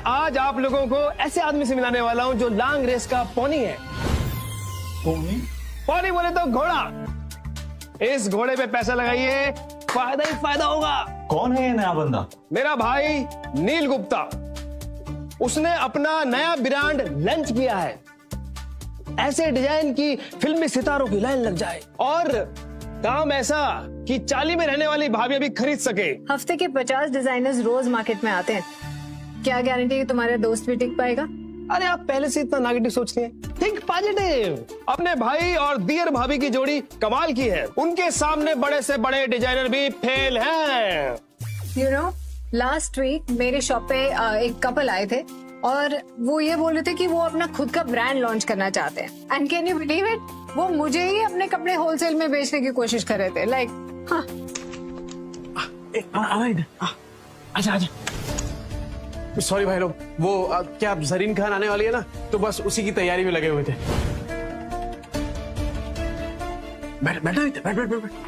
आज आप लोगों को ऐसे आदमी से मिलाने वाला हूं जो लॉन्ग रेस का पोनी है। पोनी बोले तो घोड़ा। इस घोड़े पे पैसा लगाइए, फायदा ही फायदा होगा। कौन है ये नया बंदा? मेरा भाई नील गुप्ता, उसने अपना नया ब्रांड लॉन्च किया है। ऐसे डिजाइन की फिल्मी सितारों की लाइन लग जाए, और काम ऐसा कि चाली में रहने वाली भाभी भी खरीद सके। हफ्ते के 50 डिजाइनर्स रोज मार्केट में आते हैं, क्या गारंटी है तुम्हारा दोस्त भी टिक पाएगा? अरे आप पहले से इतना नेगेटिव सोचते हैं, थिंक पॉजिटिव। अपने भाई और दियर भाभी की जोड़ी कमाल की है, उनके सामने बड़े से बड़े डिजाइनर भी फेल हैं। यू नो लास्ट वीक मेरे शॉप पे एक कपल आए थे और वो ये बोल रहे थे कि वो अपना खुद का ब्रांड लॉन्च करना चाहते हैं। And can you believe it, वो मुझे ही अपने कपड़े होलसेल में बेचने की कोशिश कर रहे थे। लाइक आजा आजा सॉरी भाई लोग, वो क्या जरीन खान आने वाली है ना, तो बस उसी की तैयारी में लगे हुए थे। बैठ।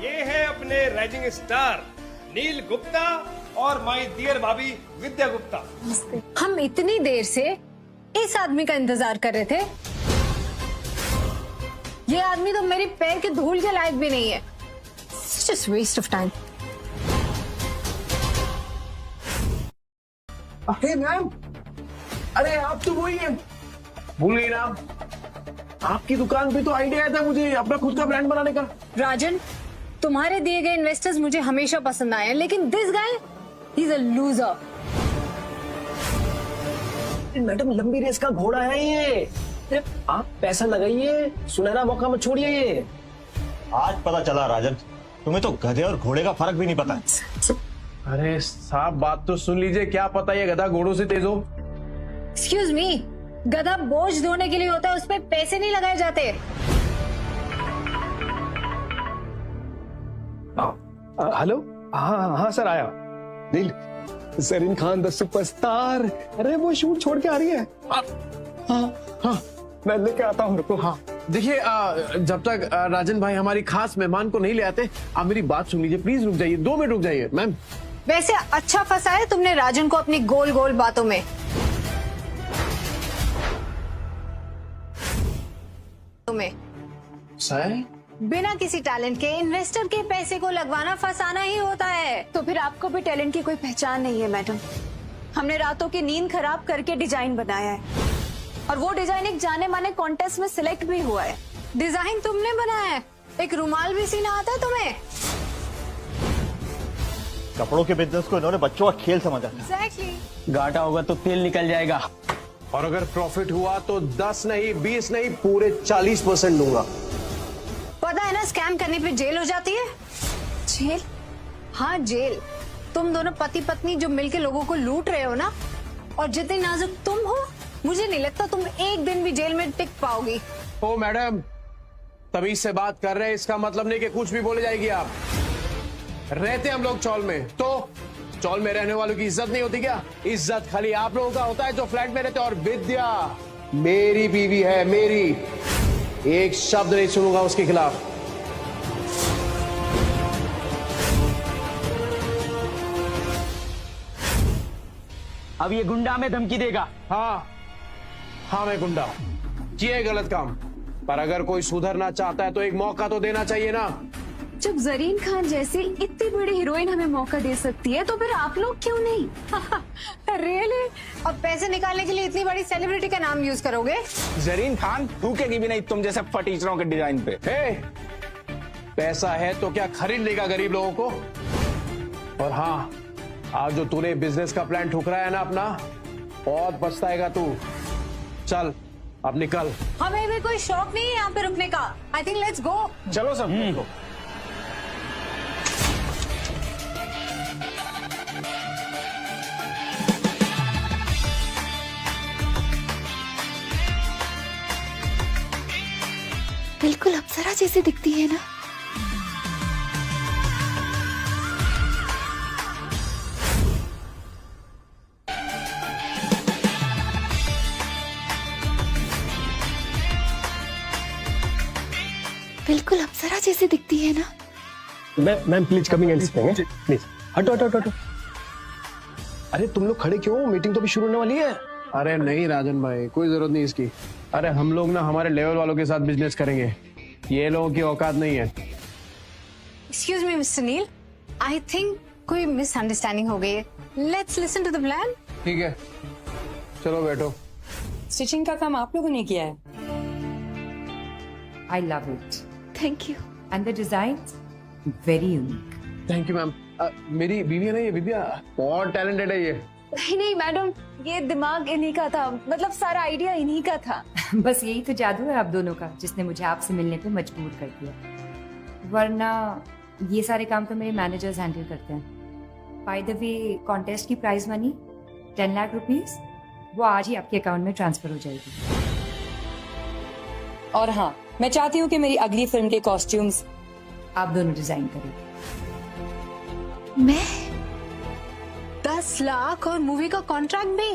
ये है अपने राइजिंग स्टार नील गुप्ता और माय डियर भाभी विद्या गुप्ता। हम इतनी देर से इस आदमी का इंतजार कर रहे थे। ये आदमी तो मेरी पैर के धूल के लायक भी नहीं है। Just waste of time. अरे मैम, अरे आप तो वही हैं, भूल गई ना आप? आपकी दुकान पे तो आइडिया आया था मुझे अपना खुद का ब्रांड बनाने का। राजन, तुम्हारे दिए गए इन्वेस्टर्स मुझे हमेशा पसंद आए हैं, लेकिन this guy he is a loser. Madam लंबी रेस का घोड़ा है ये, आप पैसा लगाइए, सुनहरा मौका मत छोड़िए ये। आज पता चला राजन, तुम्हें तो गधे और घोड़े का फर्क भी नहीं पता। अरे साहब बात तो सुन लीजिए, क्या पता ये गधा घोड़ों से तेज हो। एक्सक्यूज मी, गधा बोझ ढोने के लिए होता है, उस पे पैसे नहीं लगाए जाते। हेलो, हाँ सर आया। नील, जरीन खान द सुपरस्टार, अरे वो शूट छोड़ के आ रही है। हाँ मैं लेके आता हूँ, रुको। हाँ देखिए, जब तक राजन भाई हमारी खास मेहमान को नहीं ले आते, आप मेरी बात सुन लीजिए, प्लीज रुक जाइए, 2 मिनट रुक जाइए मैम। वैसे अच्छा फंसा है तुमने राजन को अपनी गोल गोल बातों में। सर, बिना किसी टैलेंट के इन्वेस्टर के पैसे को लगवाना फंसाना ही होता है। तो फिर आपको भी टैलेंट की कोई पहचान नहीं है मैडम। हमने रातों की नींद खराब करके डिजाइन बनाया है, और वो डिजाइन एक जाने माने कॉन्टेस्ट में सिलेक्ट भी हुआ है। डिजाइन तुमने बनाया है? एक रुमाल भी सीना आता है तुम्हें? कपड़ों के बिजनेस को इन्होंने बच्चों का खेल समझा। एग्जैक्टली। घाटा होगा तो तेल निकल जाएगा, और अगर प्रॉफिट हुआ तो 10 नहीं 20 नहीं पूरे 40% लूंगा। पता है ना, स्कैम करने पे जेल हो जाती है। जेल? हाँ जेल। तुम दोनों पति पत्नी जो मिलके लोगों को लूट रहे हो ना, और जितनी नाजुक तुम हो, मुझे नहीं लगता तुम एक दिन भी जेल में टिक पाओगी। ओ मैडम, तमीज से बात कर रहे हैं, इसका मतलब नहीं कि कुछ भी बोले जाएगी आप। रहते हम लोग चौल में, तो चौल में रहने वालों की इज्जत नहीं होती क्या? इज्जत खाली आप लोगों का होता है जो फ्लैट में रहते हैं। और विद्या मेरी बीवी है, मेरी, एक शब्द नहीं सुनूंगा उसके खिलाफ। अब ये गुंडा में धमकी देगा। हाँ मैं गुंडा, किए गलत काम, पर अगर कोई सुधरना चाहता है तो एक मौका तो देना चाहिए ना। जब जरीन खान जैसी इतनी बड़ी हीरोइन हमें मौका दे सकती है, तो फिर आप लोग क्यों नहीं? रियली? अब पैसे निकालने के लिए इतनी बड़ी सेलिब्रिटी का नाम यूज करोगे? जरीन खान थूकेगी भी नहीं तुम जैसे फटीचरों के डिजाइन पे। पैसा है तो क्या खरीद लेगा गरीब लोगों को? और हाँ, आज जो तूने बिजनेस का प्लान ठुकराया है ना अपना, बहुत पछताएगा तू। चल अब निकल। हमें भी कोई शौक नहीं है यहाँ पे रुकने का। I think let's go. चलो सब। बिल्कुल अप्सरा जैसी दिखती है ना। बिल्कुल अप्सरा जैसी दिखती है ना। Ma'am please coming and speaking, please. हटो हटो हटो। अरे तुम लोग खड़े क्यों? मीटिंग तो अभी शुरू होने वाली है। अरे नहीं राजन भाई, कोई जरूरत नहीं इसकी। अरे हम लोग ना हमारे लेवल वालों के साथ बिजनेस करेंगे, ये लोगों की औकात नहीं है। Excuse me mister Neel, I think कोई मिसअंडरस्टैंडिंग हो गई है। Let's listen to the plan. ठीक है, चलो बैठो। स्टिचिंग का काम आप लोगों ने किया है। I love it. Thank you. And the design very unique. Thank you ma'am. मेरी बीवी है ना ये विद्या, बहुत टैलेंटेड है ये। नहीं मैडम, ये दिमाग इन्हीं का था, मतलब सारा आइडिया इन्हीं का था। बस यही तो जादू है आप दोनों का, जिसने मुझे आपसे मिलने पे मजबूर कर दिया, वरना ये सारे काम तो मेरे मैनेजर्स हैंडल करते हैं। बाय द वे, कॉन्टेस्ट की प्राइज मनी 10 लाख रुपीस, वो आज ही आपके अकाउंट में ट्रांसफर हो जाएगी। और हाँ, मैं चाहती हूँ कि मेरी अगली फिल्म के कॉस्ट्यूम्स आप दोनों डिजाइन करें। मैं? 10 लाख और मूवी का कॉन्ट्रैक्ट भी।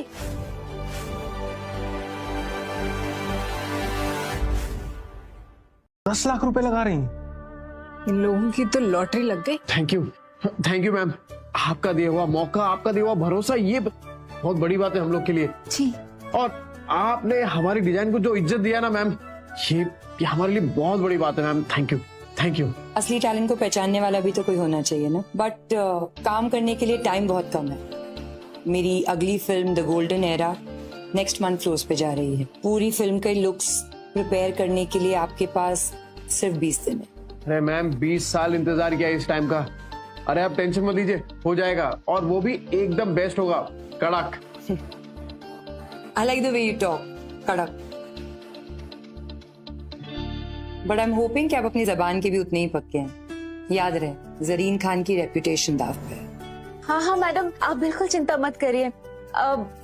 ₹10 लाख लगा रही हैं। इन लोगों की तो लॉटरी लग गई। Thank you ma'am. आपका दिया हुआ मौका, आपका दिया हुआ भरोसा, ये बहुत बड़ी बात है हम लोग के लिए। जी। और आपने हमारी डिजाइन को जो इज्जत दिया ना मैम, ये हमारे लिए बहुत बड़ी बात है मैम। Thank you. असली टैलेंट को पहचानने वाला भी तो कोई होना चाहिए ना। बट काम करने के लिए टाइम बहुत कम है। मेरी अगली film the golden era next month floors पे जा रही है। पूरी फिल्म के लुक्स प्रिपेयर करने के लिए आपके पास सिर्फ 20 दिन है। अरे मैम 20 साल इंतजार किया इस टाइम का। अरे आप टेंशन मत लीजिए, हो जाएगा, और वो भी एकदम बेस्ट होगा, कड़क। I like the way you talk, कड़क। बट आई एम होपिंग कि आप अपनी जबान के भी उतने ही पक्के हैं। याद रहे, जरीन खान की रेपुटेशन दाव पे है। हाँ मैडम, आप बिल्कुल चिंता मत करिए।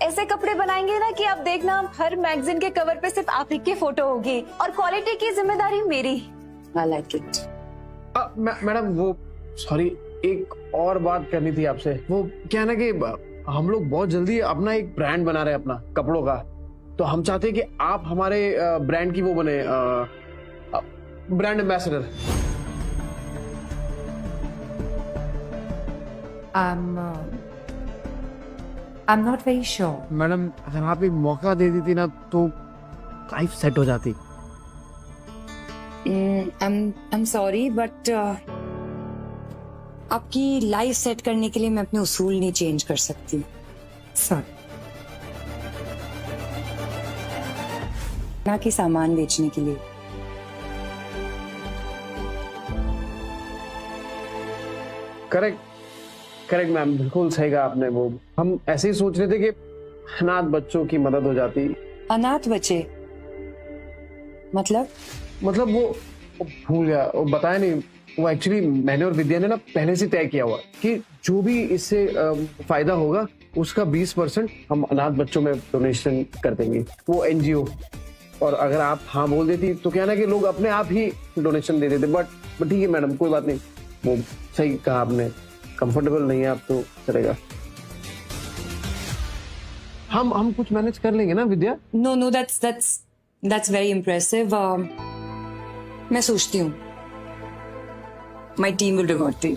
ऐसे कपड़े बनाएंगे ना कि आप देखना, हर मैगजीन के कवर पे सिर्फ आप ही की फोटो होगी, और क्वालिटी की जिम्मेदारी मेरी। I like it. मैडम वो सॉरी, एक और बात करनी थी आपसे। वो क्या ना कि हम लोग बहुत जल्दी अपना एक ब्रांड बना रहे हैं अपना कपड़ों का, तो हम चाहते हैं कि आप हमारे ब्रांड की वो बने brand ambassador. I'm not very sure. Madam अगर आप एक मौका दे देती ना तो लाइफ सेट हो जाती। I'm sorry, but आपकी लाइफ सेट करने के लिए मैं अपने उसूल नहीं चेंज कर सकती। सॉरी। ना कि सामान बेचने के लिए। करेक्ट मैम, बिल्कुल सही कहा आपने। वो हम ऐसे ही सोच रहे थे कि अनाथ बच्चों की मदद हो जाती। अनाथ बच्चे मतलब वो भूल गया, वो बताया नहीं। वो एक्चुअली मैंने और विद्या ने ना पहले से तय किया हुआ कि जो भी इससे फायदा होगा उसका 20% हम अनाथ बच्चों में डोनेशन कर देंगे, वो एनजीओ। और अगर आप हाँ बोल देती तो क्या ना कि लोग अपने आप ही डोनेशन दे देते। बट ठीक है मैडम, कोई बात नहीं, वो सही कहा आपने। कंफर्टेबल नहीं है आप तो चलेगा, हम कुछ मैनेज कर लेंगे ना विद्या। No that's very impressive. मैं सोचती हूँ My team will reward you.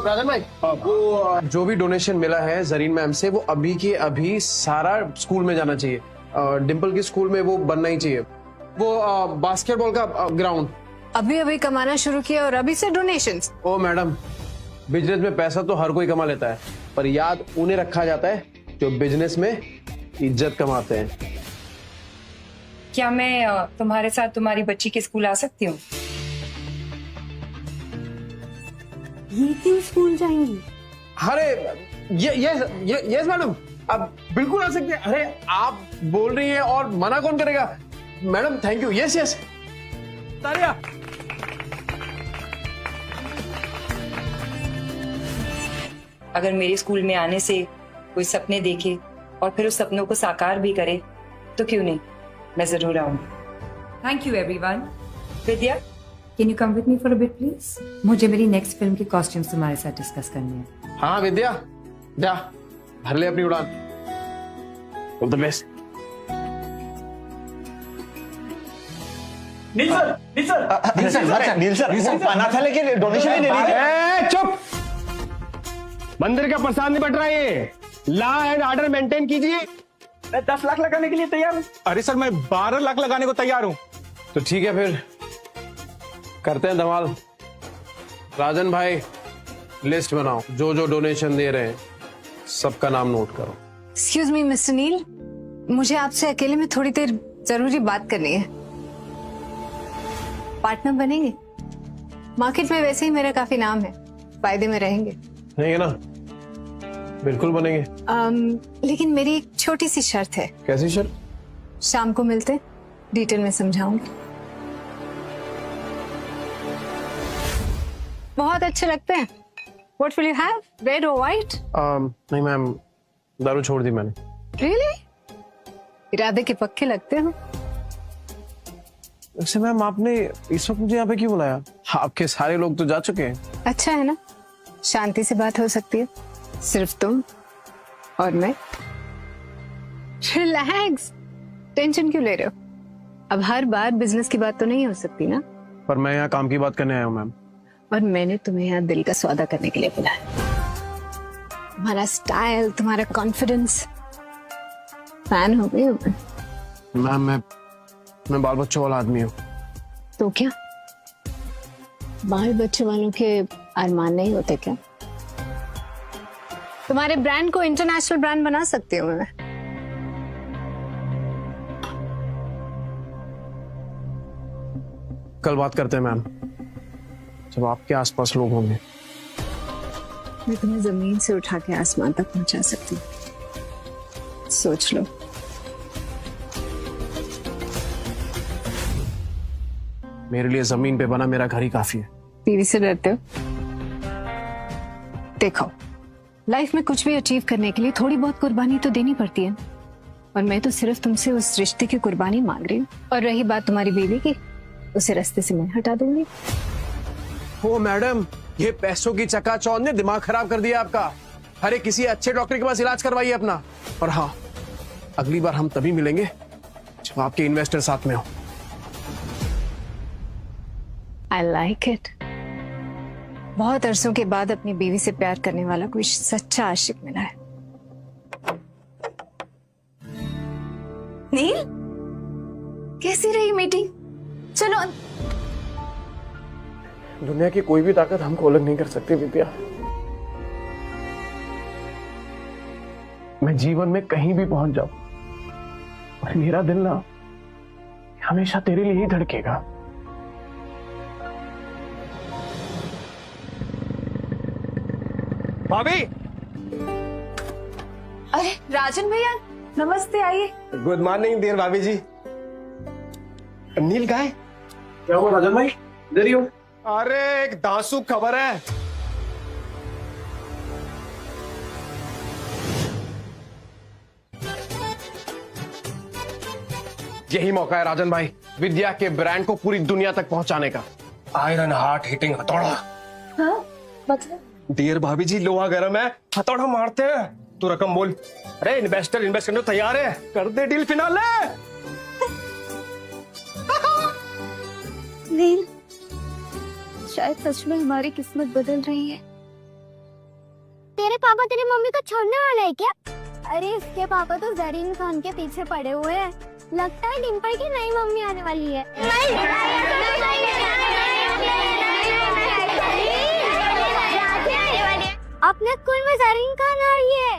राजन भाई, वो जो भी डोनेशन मिला है जरीन मैम से, वो अभी के अभी सारा स्कूल में जाना चाहिए। डिम्पल की स्कूल में वो बनना ही चाहिए। वो बास्केटबॉल का ग्राउंड। अभी कमाना शुरू किया और अभी से डोनेशंस। ओ मैडम, बिजनेस में पैसा तो हर कोई कमा लेता है, पर याद उन्हें रखा जाता है जो बिजनेस में इज्जत कमाते हैं। क्या मैं तुम्हारे साथ तुम्हारी बच्ची के स्कूल आ सकती हूँ? ये क्यों स्कूल जाएंगी? अरे ये मैडम, आप बिल्कुल आ सकते हैं। अरे आप बोल रही हैं और मना कौन करेगा। Madam thank you. यस तारिया। अगर मेरे स्कूल में आने से कोई सपने देखे और फिर उस सपनों को साकार भी करे तो क्यों नहीं, मैं जरूर आऊंगी। Thank you everyone. Vidya, can you come with me for a bit please? मुझे मेरी नेक्स्ट फिल्म के कॉस्ट्यूम्स तुम्हारे साथ डिस्कस करने हैं। हाँ विद्या, जा भर ले अपनी उड़ान। All the best. Neel sir खाना खा लेके डोनेशन ही नहीं दे। चुप, मंदिर का प्रसाद नहीं बट रहा है। लॉ एंड ऑर्डर मेंटेन कीजिए। मैं 10 लाख लगाने के लिए तैयार हूँ। अरे सर, मैं 12 लाख लगाने को तैयार हूँ। तो ठीक है, फिर करते हैं धमाल। राजन भाई, लिस्ट बनाओ, जो जो डोनेशन दे रहे हैं सबका नाम नोट करो। एक्सक्यूज मी मिस्टर नील, मुझे आपसे अकेले में थोड़ी देर जरूरी बात करनी है। पार्टनर बनेंगे? मार्केट में वैसे ही मेरा काफी नाम है, फायदे में रहेंगे। नहीं है ना? बिल्कुल बनेंगे। लेकिन मेरी एक छोटी सी शर्त है। कैसी शर्त? शाम को मिलते, डिटेल में समझाऊंगी। बहुत अच्छे लगते हैं। What will you have? Red or white? नहीं मैम, दारू छोड़ दी मैंने। Really? इरादे के पक्के लगते हो। वैसे मैम, आपने इस वक्त मुझे यहाँ पे क्यों बुलाया? आपके सारे लोग तो जा चुके हैं। अच्छा है ना, शांति से बात हो सकती है। सिर्फ तुम और मैं रिलैक्स, टेंशन क्यों ले रहे हो? अब हर बार बिजनेस की बात तो नहीं हो सकती ना। पर मैं यहाँ काम की बात करने आया हूँ मैम। और मैंने तुम्हें यहाँ दिल का सौदा करने के लिए बुलाया। तुम्हारा स्टाइल, तुम्हारा कॉन्फिडेंस, फैन हो गई हूँ मैं। मैम मैं बाल बच्चों वाला आदमी हूँ। तो क्या बाल बच्चे वालों के अरमान नहीं होते क्या? तुम्हारे ब्रांड को इंटरनेशनल ब्रांड बना सकती हूँ मैं। कल बात करते हैं मैम, जब आपके आसपास लोग होंगे। मैं तुम्हें जमीन से उठा के आसमान तक पहुंचा सकती हूँ, सोच लो। मेरे लिए जमीन पे बना मेरा घर ही काफी है। टीवी से डरते हो? देखो, लाइफ में कुछ भी अचीव करने के लिए थोड़ी बहुत कुर्बानी तो देनी पड़ती है, और मैं तो सिर्फ तुमसे उस रिश्ते की कुर्बानी मांग रही हूँ। और रही बात तुम्हारी बीवी की, उसे रास्ते से मैं हटा दूंगी। ओ मैडम, ये पैसों की चकाचौंध ने दिमाग खराब कर दिया आपका। अरे किसी अच्छे डॉक्टर के पास इलाज करवाइए अपना। और हाँ, अगली बार हम तभी मिलेंगे जब आपके इन्वेस्टर साथ में हो। I like it. बहुत अरसों के बाद अपनी बीवी से प्यार करने वाला कोई सच्चा आशिक मिला है। नील, कैसी रही मीटिंग? चलो। दुनिया की कोई भी ताकत हमको अलग नहीं कर सकती विद्या। मैं जीवन में कहीं भी पहुंच जाऊं, और मेरा दिल ना हमेशा तेरे लिए ही धड़केगा। भाभी, अरे राजन भैया, नमस्ते, आइए। गुड मॉर्निंग डियर भाभी जी। नील कहाँ है? क्या हुआ राजन भाई, इधर ही हो? अरे एक दांसू खबर है। यही मौका है राजन भाई, विद्या के ब्रांड को पूरी दुनिया तक पहुंचाने का। आयरन हार्ट हिटिंग हथौड़ा। हाँ, मतलब? डियर भाभी जी, लोहा गर्म है, हथौड़ा मारते हैं। तू रकम बोल। अरे इन्वेस्टर इन्वेस्ट करने तैयार है, कर दे डील फिनाले। नील, शायद सच में हमारी किस्मत बदल रही है। तेरे पापा तेरी मम्मी को छोड़ने वाले हैं क्या? अरे इसके पापा तो जरीन खान के पीछे पड़े हुए हैं। लगता है डिम्पल की नई मम्मी आने वाली है। अपने स्कूल में जरीन खान आ रही है।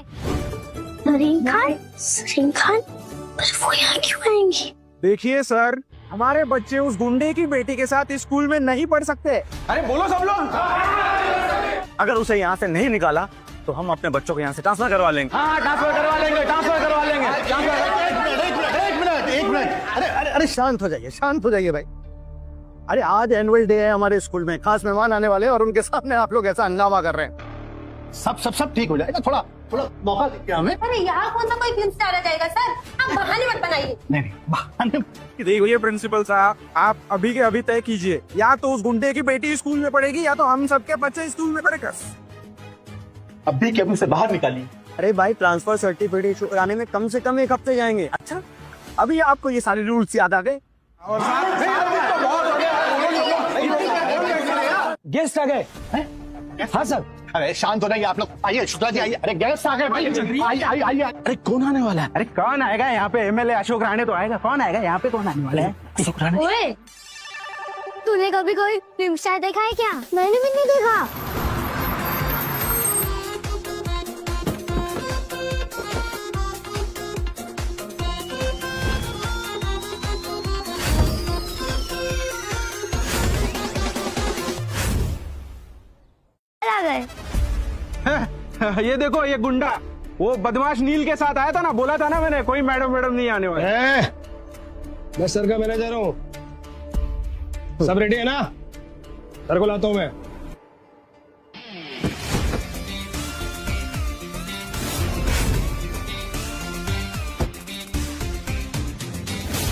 जरीन खान? पर वो यहाँ क्यों आएंगी? देखिए सर, हमारे बच्चे उस गुंडे की बेटी के साथ स्कूल में नहीं पढ़ सकते। अरे बोलो सब लोग। अगर उसे यहाँ से नहीं निकाला तो हम अपने बच्चों को यहाँ से ट्रांसफर करवा लेंगे। हाँ, ट्रांसफर करवा लेंगे, ट्रांसफर करवा लेंगे। अरे शांत हो जाइए भाई। अरे आज एनुअल डे है हमारे स्कूल में, खास मेहमान आने वाले हैं और उनके सामने आप लोग ऐसा हंगामा कर रहे हैं। सब ठीक हो जाएगा, थोड़ा मौका दीजिए हमें। अरे यहाँ कौन सा कोई फिल्म स्टार आ जाएगा सर? आप बहाने मत बनाइए। नहीं बहाने। देखिए प्रिंसिपल साहब, आप अभी के अभी तय कीजिए, या तो उस गुंडे की बेटी स्कूल में पढ़ेगी या तो हम सबके बच्चे स्कूल में पढ़ेगा। अभी के अभी से बाहर निकालिए। अरे भाई, ट्रांसफर सर्टिफिकेट इशू कराने में कम से कम 1 हफ्ते जाएंगे। अच्छा, अभी आपको ये सारे रूल्स याद आ गए? गेस्ट आ गए। हाँ सर। अरे शांत हो जाइए आप लोग। आइए शुक्ला जी, आइए। अरे गेस्ट आ गए भाई, आइए। अरे कौन आने वाला है? अरे कौन आएगा यहाँ पे? एमएलए अशोक राणे तो आएगा। कौन आएगा यहाँ पे? कौन आने वाला है? अशोक राणे। ओए, तूने कभी कोई फिल्म स्टार देखा है क्या? मैंने भी नहीं देखा। ये देखो, ये गुंडा वो बदमाश नील के साथ आया था ना, बोला था ना मैंने, कोई मैडम नहीं आने वाले। मैं सर का मैनेजर हूँ। सब रेडी है ना? सर को लाता हूँ मैं।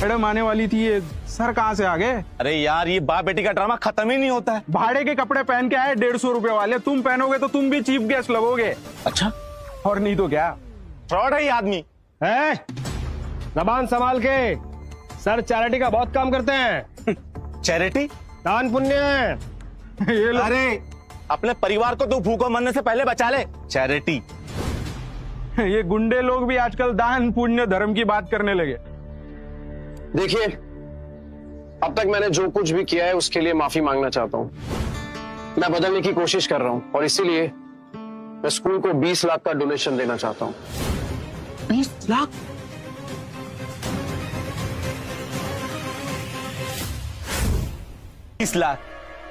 मैडम आने वाली थी, ये सर कहाँ से आ गए? अरे यार, ये बाप बेटी का ड्रामा खत्म ही नहीं होता है। भाड़े के कपड़े पहन के आए 150 रुपए वाले, तुम पहनोगे तो तुम भी चीफ गेस्ट लगोगे। अच्छा, और नहीं तो क्या, फ्रॉड है ये आदमी। है जबान संभाल के। सर चैरिटी का बहुत काम करते हैं। चैरिटी? दान पुण्य है ये लो। अरे अपने परिवार को तू भूखों मरने से पहले बचा ले। चैरिटी? ये गुंडे लोग भी आजकल दान पुण्य धर्म की बात करने लगे। देखिए, अब तक मैंने जो कुछ भी किया है उसके लिए माफी मांगना चाहता हूँ। मैं बदलने की कोशिश कर रहा हूँ और इसीलिए मैं स्कूल को 20 लाख का डोनेशन देना चाहता हूँ। 20 लाख? $20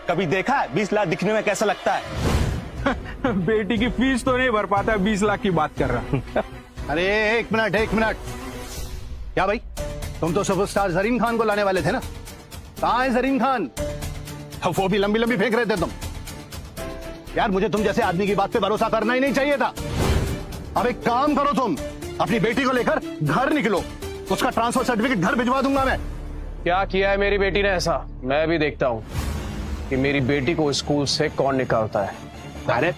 कभी देखा है 20 लाख दिखने में कैसा लगता है? बेटी की फीस तो नहीं भर पाता, 20 लाख की बात कर रहा। अरे एक मिनट। क्या भाई, तुम तो सुपरस्टार जरीन खान को लाने वाले थे ना? कहाँ है जरीन खान? वो भी लंबी लंबी फेंक रहे थे तुम। यार मुझे तुम जैसे आदमी की बात पे भरोसा करना ही नहीं चाहिए था। अब एक काम करो, तुम अपनी बेटी को लेकर घर निकलो, उसका ट्रांसफर सर्टिफिकेट घर भिजवा दूंगा मैं। क्या किया है मेरी बेटी ने ऐसा? मैं भी देखता हूँ कि मेरी बेटी को स्कूल से कौन निकालता है। अरे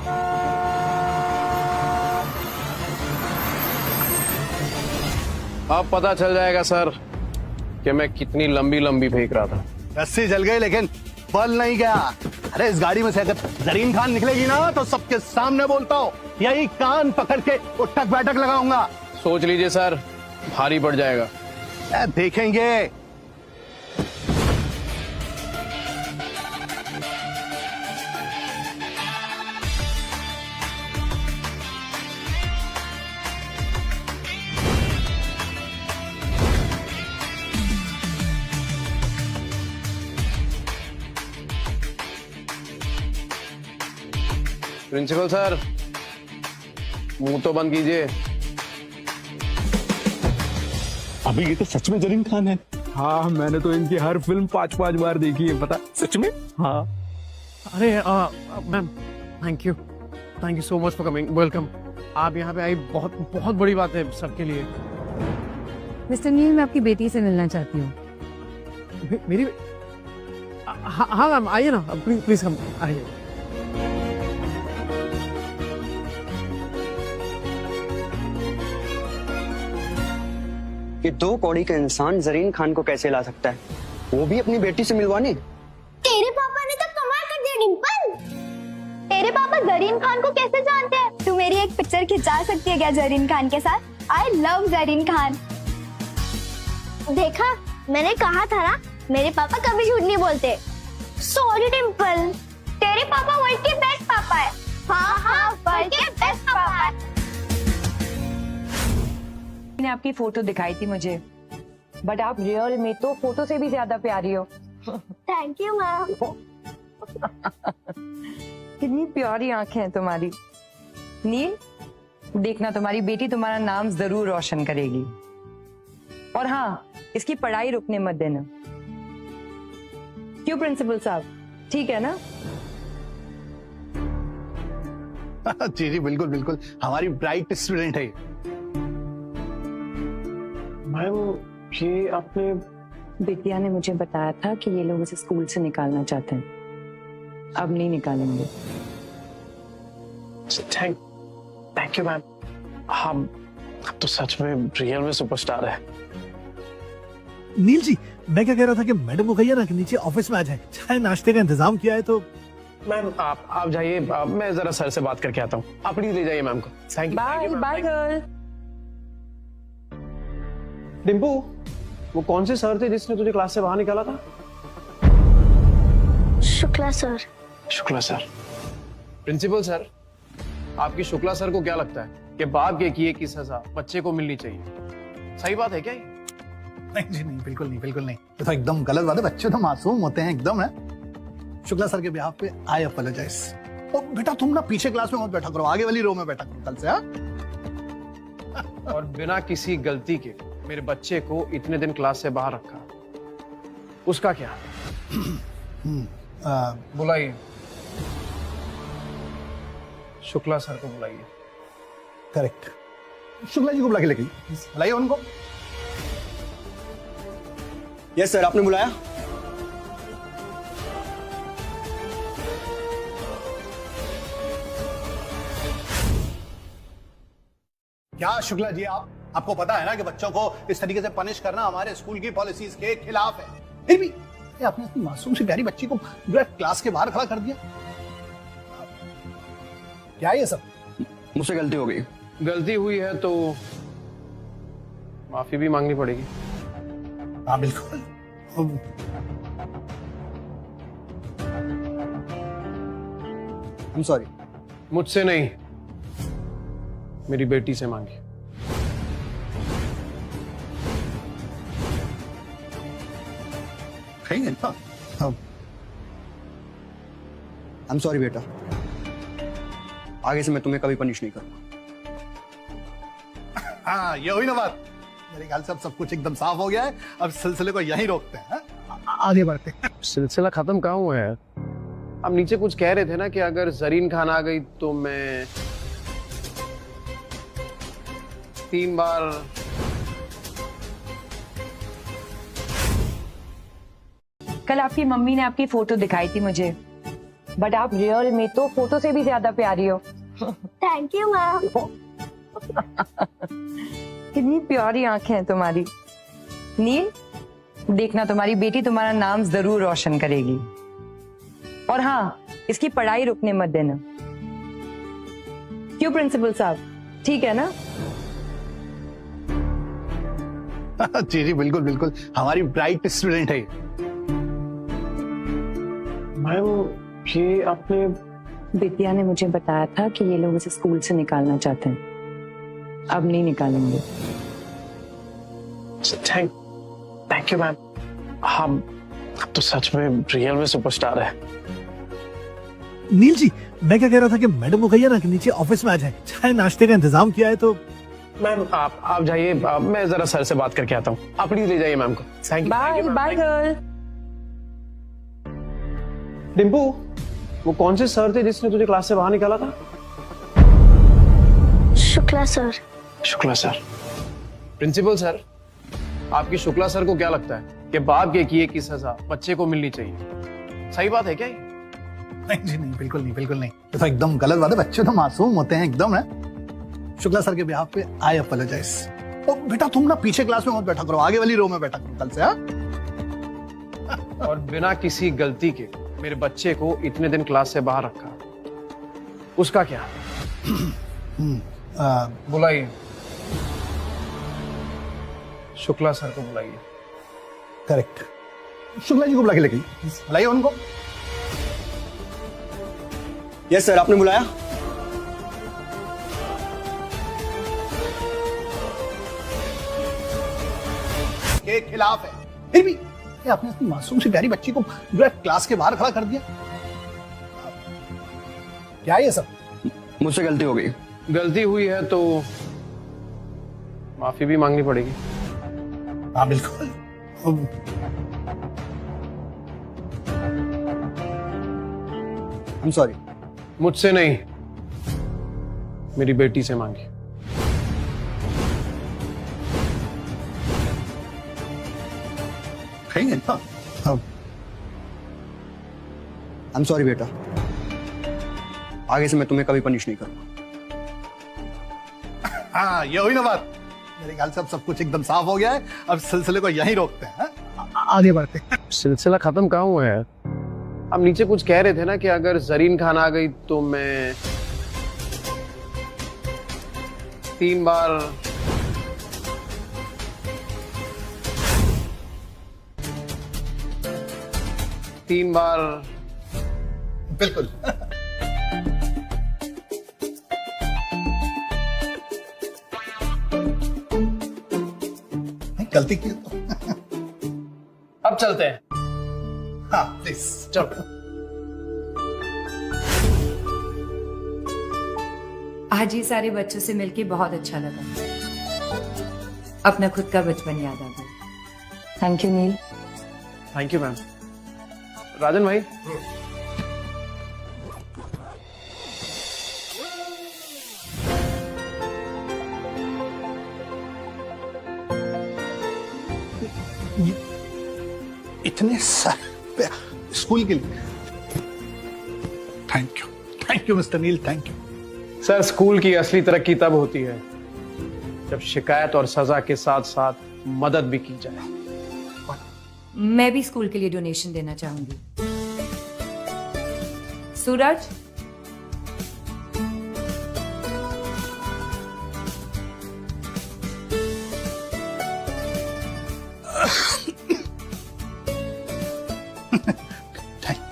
अब पता चल जाएगा सर कि मैं कितनी लंबी लंबी फेंक रहा था। रस्सी जल गई लेकिन बल नहीं गया। अरे इस गाड़ी में से अगर जरीन खान निकलेगी ना तो सबके सामने बोलता हूँ, यही कान पकड़ के उठक बैठक लगाऊंगा। सोच लीजिए सर, भारी पड़ जाएगा। देखेंगे। प्रिंसिपल सर, मुंह तो बंद कीजिए। अभी ये तो सच में जरीन खान है। हाँ, मैंने तो इनकी हर फिल्म 5-5 बार देखी है, पता? सच में? हाँ। अरे ma'am, thank you so much for coming. Welcome. आप यहाँ पे आई, बहुत बहुत बड़ी बात है सबके लिए। मिस्टर नील, मैं आपकी बेटी से मिलना चाहती हूँ। मेरी हाँ मैम, आइए ना, प्लीज कम, आइए। कि 2 कौड़ी का इंसान जरीन खान को कैसे ला सकता है, वो भी अपनी बेटी से मिलवाने? तेरे पापा ने तो कमाल कर दिया डिंपल। तेरे पापा जरीन खान को कैसे जानते हैं? तू मेरी एक पिक्चर खिंचा सकती है क्या जरीन खान के साथ? I love Zareen Khan. देखा, मैंने कहा था ना, मेरे पापा कभी झूठ नहीं बोलते। सॉरी डिंपल, तेरे पापा वर्ल्ड के बेस्ट पापा है। हाँ, वर्ल्ड के बेस्ट पापा है। ने आपकी फोटो दिखाई थी मुझे, बट आप रियल में तो फोटो से भी ज्यादा प्यारी हो। Thank you ma'am. कितनी प्यारी आंखें हैं तुम्हारी। नील, देखना तुम्हारी बेटी तुम्हारा नाम जरूर रोशन करेगी। और हाँ, इसकी पढ़ाई रुकने मत देना। क्यों प्रिंसिपल साहब, ठीक है ना? जी बिल्कुल, हमारी ब्राइट स्टूडेंट है। मैम, ये आपने बिटिया ने मुझे बताया था कि ये लोग इसे स्कूल से निकालना चाहते हैं। अब नहीं निकालेंगे। Thank you ma'am. हम तो सच में रियल में सुपरस्टार है। नील जी, मैं क्या कह रहा था कि मैडम को कहिए ना कि नीचे ऑफिस में आ जाए, चाय नाश्ते का इंतजाम किया है तो। मैम आप जाइए, मैं जरा सर से बात करके आता हूँ। आप प्लीज ले जाइए मैम को। Thank you. Bye girl. Dimpu, वो कौन से सर थे जिसने तुझे क्लास से बाहर निकाला था? Shukla sir. Shukla sir. Principal sir, आपकी शुक्ला सर को क्या लगता है कि बाप के किए की सजा बच्चे को मिलनी चाहिए? सही बात है क्या ये? नहीं जी नहीं, बिल्कुल नहीं। ये तो एकदम गलत बात है। बच्चे तो मासूम होते हैं एकदम है। शुक्ला सर के बिहाफ पे आई अपोलोजाइज। और बेटा तुम ना पीछे क्लास में मत बैठा करो, आगे वाली रो में बैठा करो कल से। और बिना किसी गलती के मेरे बच्चे को इतने दिन क्लास से बाहर रखा, उसका क्या? बुलाइए, शुक्ला सर को बुलाइए। करेक्ट, शुक्ला जी को बुला के लेके बुलाइए उनको। यस सर, आपने बुलाया? क्या शुक्ला जी, आपको पता है ना कि बच्चों को इस तरीके से पनिश करना हमारे स्कूल की पॉलिसीज के खिलाफ है। फिर भी ये आपने अपनी मासूम सी प्यारी बच्ची को जो है क्लास के बाहर खड़ा कर दिया। क्या ये सब? मुझसे गलती हो गई। गलती हुई है तो माफी भी मांगनी पड़ेगी। हाँ बिल्कुल। I'm sorry। मुझसे नहीं, मेरी बेटी से मांगी। कहेंगे ना। I'm sorry बेटा, आगे से मैं तुम्हें कभी पनिश नहीं करूंगा। हाँ ये हुई ना बात। मेरे ख्याल से अब सब कुछ एकदम साफ हो गया है। अब सिलसिले को यहीं रोकते हैं, आगे बढ़ते हैं। सिलसिला खत्म कहाँ हुआ है? अब नीचे कुछ कह रहे थे ना कि अगर जरीन खान आ गई तो मैं 3 बार कल आपकी मम्मी ने आपकी फोटो दिखाई थी मुझे, बट आप रियल में तो फोटो से भी ज्यादा प्यारी हो। Thank you ma'am. कितनी प्यारी आंखें हैं तुम्हारी। नील, देखना तुम्हारी बेटी तुम्हारा नाम जरूर रोशन करेगी। और हाँ, इसकी पढ़ाई रुकने मत देना। क्यों प्रिंसिपल साहब, ठीक है ना? जी जी बिल्कुल बिल्कुल, हमारी ब्राइट स्टूडेंट है। मैम ये आपने विद्या ने मुझे बताया था कि ये लोग इसे स्कूल से निकालना चाहते हैं। अब नहीं निकालेंगे। Thank you ma'am. हम अब तो सच में रियल में सुपरस्टार है। नील जी, मैं क्या कह रहा था कि मैडम को कहिए ना कि नीचे ऑफिस में आ जाए, चाय नाश्ते का इंतजाम किया है तो। मैम आप जाइए, मैं जरा सर से बात करके आता हूँ। आप प्लीज ले जाइए मैम को। Thank you. Bye bye girl. Dimpu, वो कौन से सर थे जिसने तुझे क्लास से बाहर निकाला था? Shukla sir. Shukla sir? Principal sir, आपकी शुक्ला सर को क्या लगता है कि बाप के किए की सजा बच्चे को मिलनी चाहिए? सही बात है क्या ये? नहीं जी नहीं, बिल्कुल नहीं, बिल्कुल नहीं। ये तो एकदम गलत बात है। बच्चे तो मासूम होते हैं एकदम है। शुक्ला सर के बिहाफ पे आई अपोलोजाइज। ओ बेटा तुम ना पीछे क्लास में मत बैठा करो, आगे वाली रो में बैठा करो कल से। और बिना किसी गलती के मेरे बच्चे को इतने दिन क्लास से बाहर रखा, उसका क्या? बुलाइए शुक्ला सर को, बुलाइए। करेक्ट, शुक्ला जी को बुला के लेके बुलाइए उनको। यस सर, आपने बुलाया? के खिलाफ है। फिर भी ये आपने अपनी मासूम सी प्यारी बच्ची को जो है क्लास के बाहर खड़ा कर दिया। क्या ये सब? मुझसे गलती हो गई। गलती हुई है तो माफी भी मांगनी पड़ेगी। हाँ बिल्कुल। I'm sorry। मुझसे नहीं, मेरी बेटी से मांगी। कहेंगे ना। I'm sorry बेटा, आगे से मैं तुम्हें कभी पनिश नहीं करूंगा। हाँ ये हुई ना बात। मेरे ख्याल से अब सब कुछ एकदम साफ हो गया है। अब सिलसिले को यहीं रोकते हैं, आगे बढ़ते हैं। सिलसिला खत्म कहाँ हुआ है? अब नीचे कुछ कह रहे थे ना कि अगर जरीन खान आ गई तो मैं 3 बार बिल्कुल। गलती की तो। अब चलते हैं। हाँ प्लीज चलो। आज ये सारे बच्चों से मिलके बहुत अच्छा लगा। अपना खुद का बचपन याद आ गया। Thank you Neel. Thank you ma'am. Rajan भाई, इतने सारे स्कूल के लिए thank you mister Neel, thank you. Sir school की असली तरक्की तब होती है जब शिकायत और सजा के साथ साथ मदद भी की जाए। मैं भी स्कूल के लिए डोनेशन देना चाहूंगी। सूरज,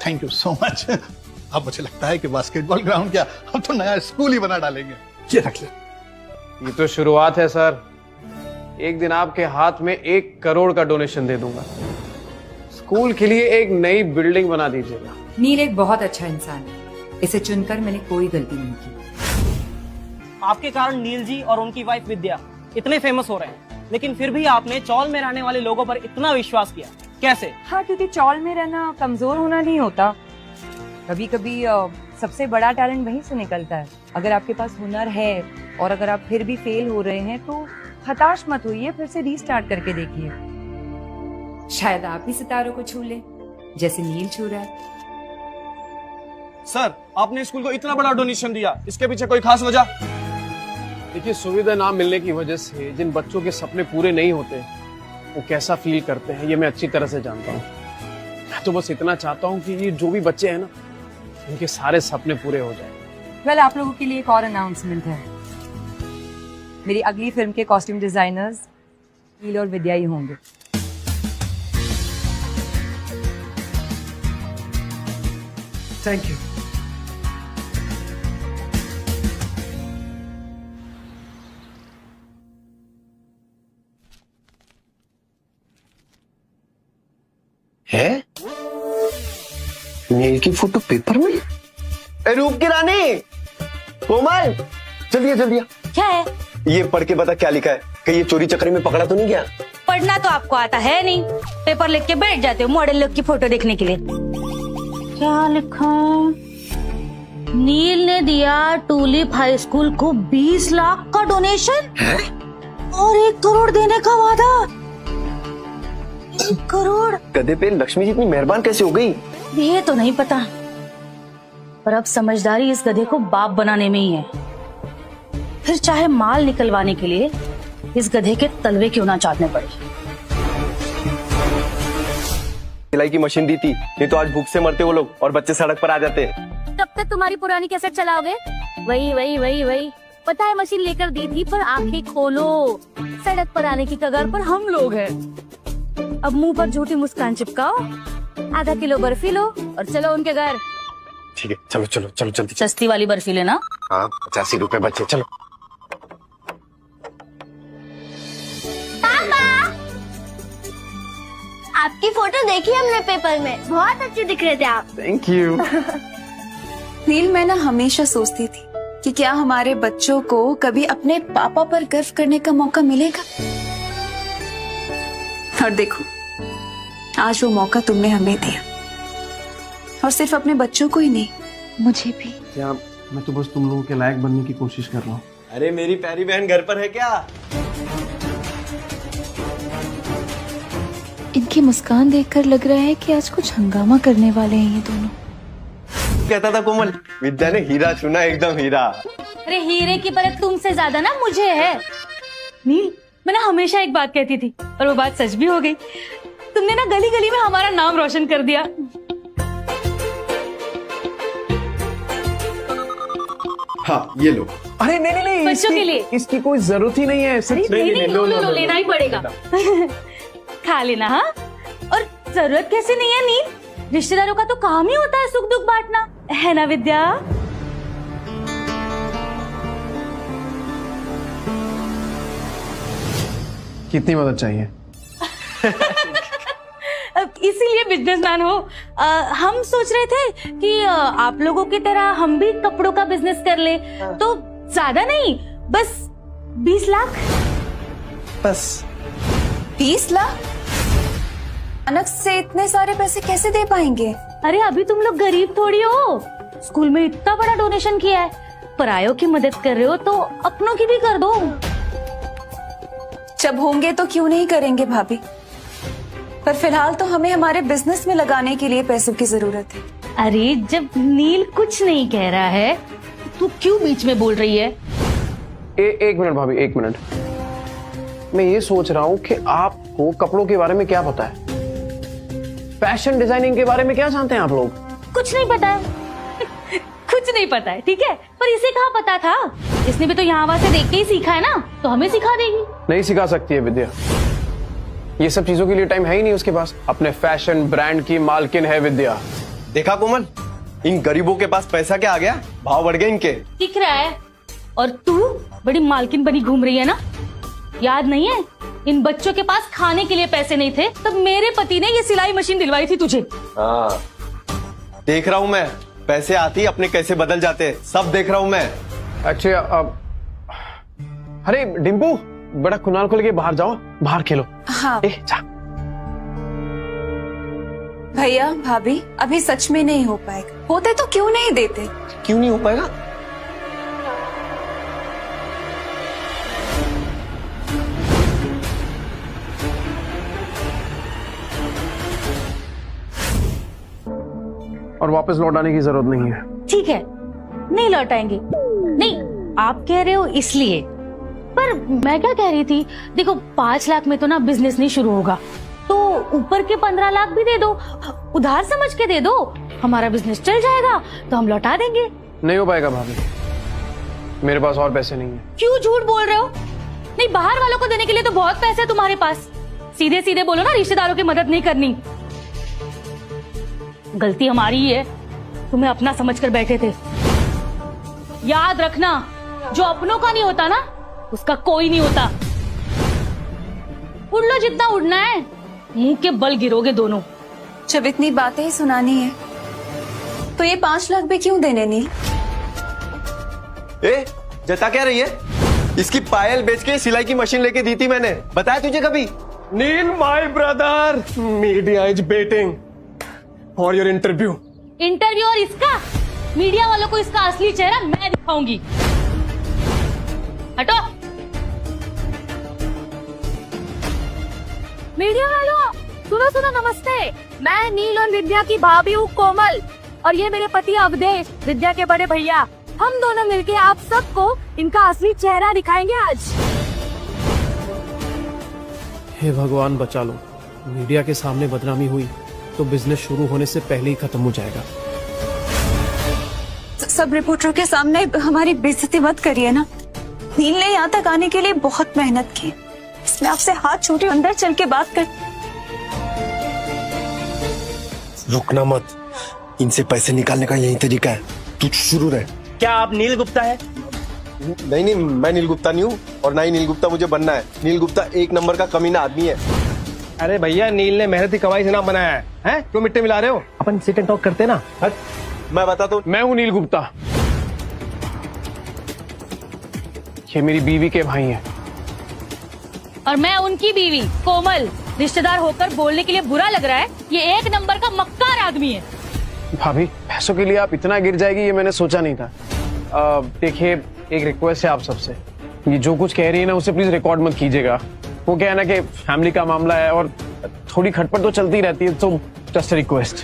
थैंक यू सो मच। अब मुझे लगता है कि बास्केटबॉल ग्राउंड क्या, हम तो नया स्कूल ही बना डालेंगे। ये रख ले। ये तो शुरुआत है सर। एक दिन आपके हाथ में 1 करोड़ का डोनेशन दे दूंगा। स्कूल के लिए एक नई बिल्डिंग बना दीजिएगा। नील एक बहुत अच्छा इंसान है, इसे चुनकर मैंने कोई गलती नहीं की। आपके कारण नील जी और उनकी वाइफ विद्या इतने फेमस हो रहे हैं, लेकिन फिर भी आपने चौल में रहने वाले लोगों पर इतना विश्वास किया, कैसे? हाँ, क्योंकि चौल में रहना कमजोर होना नहीं होता। कभी कभी सबसे बड़ा टैलेंट वहीं से निकलता है। अगर आपके पास हुनर है और अगर आप फिर भी फेल हो रहे हैं तो हताश मत होइए, फिर से रीस्टार्ट करके देखिए। शायद आप भी सितारों को छू ले जैसे नील छू रहा है। सर, आपने स्कूल को इतना बड़ा डोनेशन दिया, इसके पीछे कोई खास वजह? देखिए, सुविधा ना मिलने की वजह से जिन बच्चों के सपने पूरे नहीं होते वो कैसा फील करते हैं ये मैं अच्छी तरह से जानता हूँ। मैं तो बस इतना चाहता हूँ कि ये जो भी बच्चे हैं ना, उनके सारे सपने पूरे हो जाएं। वेल, आप लोगों के लिए एक और अनाउंसमेंट है। मेरी अगली फिल्म के कॉस्ट्यूम डिजाइनर्स नील और विद्या ही होंगे। Thank you. है नील की फोटो पेपर में? रूप की रानी कोमल, जल्दी जल्दी। क्या है? ये पढ़ के बता क्या लिखा है, कहीं ये चोरी चक्री में पकड़ा तो नहीं गया? पढ़ना तो आपको आता है नहीं, पेपर लिख के बैठ जाते हो मॉडल लोग की फोटो देखने के लिए। क्या लिखा? नील ने दिया टूलिप हाई स्कूल को 20 लाख का डोनेशन और 1 करोड़ देने का वादा। 1 करोड़? गधे पे लक्ष्मी जी इतनी मेहरबान कैसे हो गई? ये तो नहीं पता, पर अब समझदारी इस गधे को बाप बनाने में ही है। फिर चाहे माल निकलवाने के लिए इस गधे के तलवे क्यों ना चाटने पड़े। सिलाई की मशीन दी थी, नहीं तो आज भूख से मरते वो लोग और बच्चे सड़क पर आ जाते। तब तक तुम्हारी पुरानी कैसेट चलाओगे? वही वही वही वही। पता है मशीन लेकर दी थी, पर आंखें खोलो, सड़क पर आने की कगार पर हम लोग हैं। अब मुंह पर झूठी मुस्कान चिपकाओ, आधा किलो बर्फी लो और चलो उनके घर। ठीक है, चलो चलो चलो जल्दी। सस्ती वाली बर्फी लेना। हाँ, 85 रुपए बच्चे, चलो। आपकी फोटो देखी हमने पेपर में, बहुत अच्छे दिख रहे थे आप। Thank you. नील, मैं ना हमेशा सोचती थी कि क्या हमारे बच्चों को कभी अपने पापा पर गर्व करने का मौका मिलेगा, और देखो आज वो मौका तुमने हमें दिया, और सिर्फ अपने बच्चों को ही नहीं, मुझे भी। क्या मैं तो बस तुम लोगों के लायक बनने की कोशिश कर रहा हूँ। अरे मेरी प्यारी बहन घर पर है क्या? इनकी मुस्कान देखकर लग रहा है कि आज कुछ हंगामा करने वाले हैं ये दोनों। कहता था कोमल, विद्या ने हीरा चुना, एकदम हीरा। अरे हीरे की परख तुमसे ज्यादा ना मुझे है। नील, मैं ना हमेशा एक बात कहती थी और वो बात सच भी हो गई। तुमने ना गली गली में हमारा नाम रोशन कर दिया। हाँ, ये लो। अरे नहीं नहीं नहीं, बच्चों के लिए इसकी कोई जरूरत ही नहीं है। नहीं, लो, लेना ही पड़ेगा। खा लेना। हाँ, और जरूरत कैसे नहीं है नील, रिश्तेदारों का तो काम ही होता है सुख दुख बांटना, है ना विद्या? कितनी मदद चाहिए? इसीलिए बिजनेसमैन हो। हम सोच रहे थे कि आप लोगों की तरह हम भी कपड़ों का बिजनेस कर ले, तो ज्यादा नहीं, बस 20 लाख। बस 20 लाख? अचानक से इतने सारे पैसे कैसे दे पाएंगे? अरे अभी तुम लोग गरीब थोड़ी हो, स्कूल में इतना बड़ा डोनेशन किया है, परायों की मदद कर रहे हो तो अपनों की भी कर दो। जब होंगे तो क्यों नहीं करेंगे भाभी, पर फिलहाल तो हमें हमारे बिजनेस में लगाने के लिए पैसों की जरूरत है। अरे जब नील कुछ नहीं कह रहा है, तू क्यों बीच में बोल रही है? एक मिनट भाभी, 1 मिनट। मैं ये सोच रहा हूँ कि आपको कपड़ों के बारे में क्या पता है, फैशन डिजाइनिंग के बारे में क्या जानते हैं आप लोग? कुछ नहीं पता है कुछ नहीं पता है, ठीक है, पर इसे कहाँ पता था? इसने भी तो यहाँ वहां से देख के ही सीखा है ना, तो हमें सिखा देगी। नहीं सिखा सकती है विद्या, ये सब चीजों के लिए टाइम है ही नहीं उसके पास। अपने फैशन ब्रांड की मालकिन है विद्या। देखा कोमल, इन गरीबों के पास पैसा क्या आ गया, भाव बढ़ गए इनके। दिख रहा है। और तू बड़ी मालकिन बनी घूम रही है ना, याद नहीं है? इन बच्चों के पास खाने के लिए पैसे नहीं थे, तब मेरे पति ने ये सिलाई मशीन दिलवाई थी तुझे। हाँ देख रहा हूँ मैं, पैसे आती अपने कैसे बदल जाते, सब देख रहा हूँ मैं। अच्छा अरे डिम्पू, बड़ा खुनाल खोल के बाहर जाओ, बाहर खेलो। हाँ जा। भैया भाभी, अभी सच में नहीं हो पाएगा। होते तो क्यों नहीं देते? क्यों नहीं हो पाएगा? और वापस लौटाने की जरूरत नहीं है। ठीक है, नहीं लौटाएंगे। नहीं, आप कह रहे हो इसलिए, पर मैं क्या कह रही थी, देखो 5 लाख में तो ना बिजनेस नहीं शुरू होगा, तो ऊपर के 15 लाख भी दे दो, उधार समझ के दे दो, हमारा बिजनेस चल जाएगा, तो हम लौटा देंगे। नहीं हो पाएगा भाभी, मेरे पास और पैसे नहीं है। क्यों झूठ बोल रहे हो? नहीं, बाहर वालों को देने के लिए तो बहुत पैसे है तुम्हारे पास। सीधे सीधे बोलो ना, रिश्तेदारों की मदद नहीं करनी। गलती हमारी ही है, तुम्हें अपना समझ कर बैठे थे। याद रखना, जो अपनों का नहीं होता ना, उसका कोई नहीं होता। उड़ लो जितना उड़ना है, मुंह के बल गिरोगे दोनों। जब इतनी बातें ही सुनानी है तो ये 5 लाख भी क्यों देने नील? ए, जता क्या रही है? इसकी पायल बेच के सिलाई की मशीन लेके दी थी मैंने, बताया तुझे कभी? Neel my brother, media is waiting for your interview. Interview? और इसका? मीडिया वालों को इसका असली चेहरा मैं दिखाऊंगी। हटो। मीडिया वालों, सुनो सुनो, नमस्ते। मैं नील और विद्या की भाभी हूँ कोमल, और ये मेरे पति अवधेश, विद्या के बड़े भैया। हम दोनों मिलके आप सबको इनका असली चेहरा दिखाएंगे आज। हे भगवान बचा लो, मीडिया के सामने बदनामी हुई तो बिजनेस शुरू होने से पहले ही खत्म हो जाएगा। सब रिपोर्टरों के सामने हमारी बेइज्जती मत करिए ना। नील ने यहाँ तक आने के लिए बहुत मेहनत की, इसमें आपसे हाथ छोटे अंदर चल के बात कर। रुकना मत, इनसे पैसे निकालने का यही तरीका है, तू शुरू रहे। क्या आप नील गुप्ता है? नहीं, मैं नील गुप्ता नहीं हूँ, और ना ही नील गुप्ता मुझे बनना है। नील गुप्ता 1 नंबर का कमीना आदमी है। अरे भैया, नील ने मेहनत की कमाई से नाम बनाया है, हैं? क्यों मिट्टी मिला रहे हो? अपन सिट एंड टॉक करते ना। मैं बताता हूँ, मैं हूँ नील गुप्ता, ये मेरी बीवी के भाई हैं। और मैं उनकी बीवी कोमल। रिश्तेदार होकर बोलने के लिए बुरा लग रहा है, ये 1 नंबर का मक्कार आदमी है। भाभी, पैसों के लिए आप इतना गिर जाएगी ये मैंने सोचा नहीं था। देखिए, एक रिक्वेस्ट है आप सबसे, ये जो कुछ कह रही है ना उसे प्लीज रिकॉर्ड मत कीजिएगा। वो क्या है ना कि फैमिली का मामला है और थोड़ी खटपट तो चलती रहती है, तो जस्ट रिक्वेस्ट।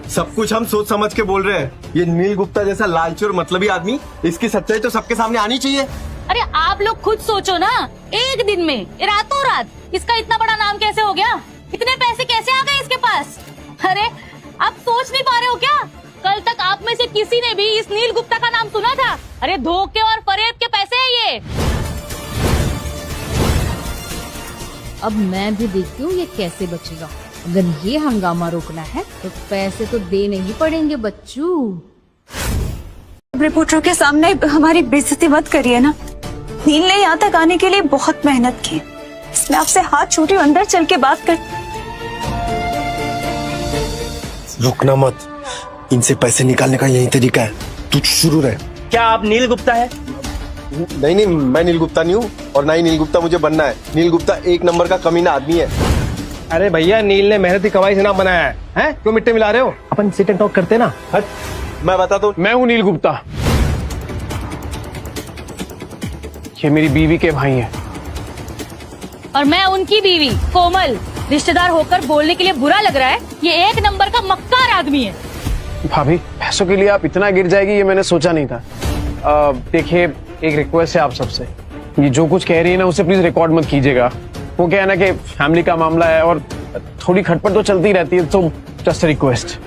सब कुछ हम सोच समझ के बोल रहे हैं। ये नील गुप्ता जैसा लालची और मतलबी आदमी, इसकी सच्चाई तो सबके सामने आनी चाहिए। अरे आप लोग खुद सोचो ना, एक दिन में, रातों रात इसका इतना बड़ा नाम कैसे हो गया? इतने पैसे कैसे आ गए इसके पास? अरे आप सोच नहीं पा रहे हो क्या? कल तक आप में से किसी ने भी इस नील गुप्ता का नाम सुना था? अरे धोखे और फरेब के पैसे हैं ये। अब मैं भी देखती हूँ ये कैसे बचेगा। अगर ये हंगामा रोकना है तो पैसे तो देने ही पड़ेंगे बच्चू। रिपोर्टरों के सामने हमारी बेइज्जती मत करिए ना। नील ने यहाँ तक आने के लिए बहुत मेहनत की, इसमें आपसे हाथ छोटे अंदर चल के बात कर। रुकना मत, इनसे पैसे निकालने का यही तरीका है, तू शुरू रहे। क्या आप नील गुप्ता है? नहीं, मैं नील गुप्ता नहीं हूँ, और ना ही नील गुप्ता मुझे बनना है। नील गुप्ता 1 नंबर का कमीना आदमी है। अरे भैया, नील ने मेहनत की कमाई से नाम बनाया है, हैं? क्यों मिट्टी मिला रहे हो? अपन सिट एंड टॉक करते ना। मैं बताता हूँ, मैं हूँ नील गुप्ता, ये मेरी बीवी के भाई हैं। और मैं उनकी बीवी कोमल। रिश्तेदार होकर बोलने के लिए बुरा लग रहा है, ये 1 नंबर का मक्कार आदमी है। भाभी, पैसों के लिए आप इतना गिर जाएगी ये मैंने सोचा नहीं था। देखिए, एक रिक्वेस्ट है आप सबसे, ये जो कुछ कह रही है ना उसे प्लीज रिकॉर्ड मत कीजिएगा। वो क्या है ना कि फैमिली का मामला है और थोड़ी खटपट तो चलती रहती है, तो जस्ट रिक्वेस्ट।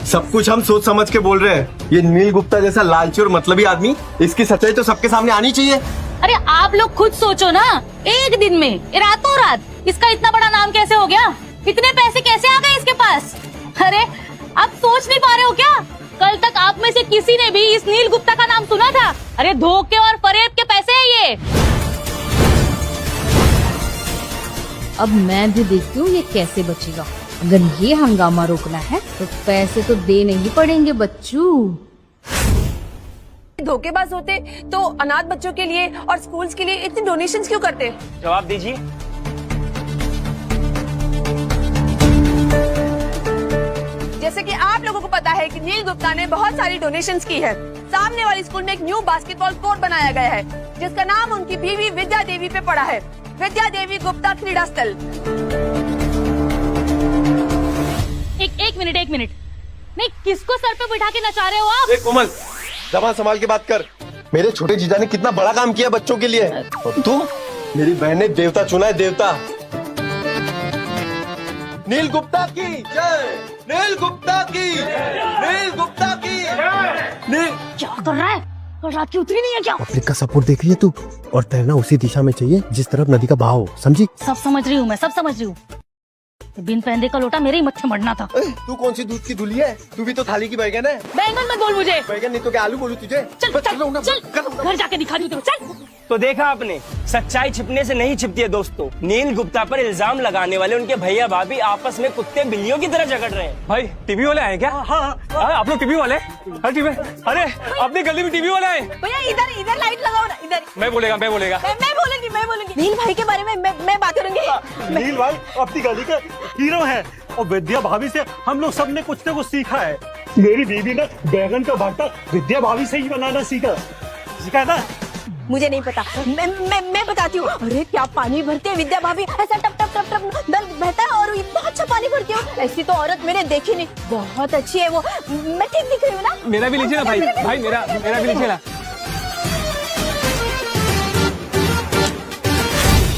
सब कुछ हम सोच समझ के बोल रहे हैं। ये नील गुप्ता जैसा लालची और मतलबी आदमी, इसकी सच्चाई तो सबके सामने आनी चाहिए। अरे आप लोग खुद सोचो ना, एक दिन में रातों रात इसका इतना बड़ा नाम कैसे हो गया? इतने पैसे कैसे आ गए इसके पास? अरे आप सोच नहीं पा रहे हो क्या? कल तक आप में से किसी ने भी इस नील गुप्ता का नाम सुना था? अरे धोखे और फरेब के पैसे हैं ये। अब मैं भी देखती हूँ ये कैसे बचेगा। अगर ये हंगामा रोकना है तो पैसे तो देने ही पड़ेंगे बच्चों। धोखेबाज होते तो अनाथ बच्चों के लिए और स्कूल्स के लिए इतने डोनेशंस क्यों करते? जवाब दीजिए। जैसे कि आप लोगों को पता है कि नील गुप्ता ने बहुत सारी डोनेशंस की है। सामने वाली स्कूल में एक न्यू बास्केटबॉल कोर्ट बनाया गया है जिसका नाम उनकी बीवी विद्या देवी पे पड़ा है, विद्या देवी गुप्ता क्रीड़ा स्थल। एक मिनट नहीं, किसको सर पे बिठा के नचा रहे हो आप? कोमल, जबान संभाल के बात कर। मेरे छोटे जीजा ने कितना बड़ा काम किया बच्चों के लिए, और तू मेरी बहन ने देवता चुना है, देवता। नील गुप्ता की जय, नील गुप्ता की, नील गुप्ता की नील। क्या कर रहा है? और रात की उतरी नहीं है क्या? पब्लिक का सपोर्ट देख रही है तू, और तैरना उसी दिशा में चाहिए जिस तरफ नदी का बहाव हो, समझी? सब समझ रही हूँ मैं, सब समझ रही हूँ। बिन पहनने का लोटा मेरे ही मत्थे मरना था। तू कौन सी दूध की धुली है? तू भी तो थाली की बैगन है। बैंगन मत बोल मुझे। बैगन नहीं तो क्या आलू बोलूं तुझे? चल घर जाके दिखा दूँ। चल। तो देखा आपने, सच्चाई छिपने से नहीं छिपती है दोस्तों। नील गुप्ता पर इल्जाम लगाने वाले उनके भैया भाभी आपस में कुत्ते बिल्लियों की तरह झगड़ रहे हैं। भाई टीवी वाले आए क्या? हाँ, आप लोग टीवी वाले? अरे अपनी गली में टीवी वाले आए। भैया इधर लाइट लगाओ ना, इधर। मैं बोलेगा मैं बोलूंगी। नील भाई के बारे में मैं बात करूंगी। नील भाई अपनी गली का हीरो है, और विद्या भाभी से हम लोग सबने कुछ न कुछ सीखा है। मेरी बीवी ने बैगन का भरता विद्या भाभी से ही बनाना सीखा है ना। मुझे नहीं पता, मैं बताती हूँ। अरे क्या पानी भरते हैं विद्या भाभी, ऐसा टप टप टप टप नल बहता है और बहुत अच्छा पानी भरती हो। ऐसी तो औरत मैंने देखी नहीं, बहुत अच्छी है वो। मैं ठीक दिख रही हूँ ना? मेरा भी लीजिए ना भाई, मेरा भी लीजिए ना।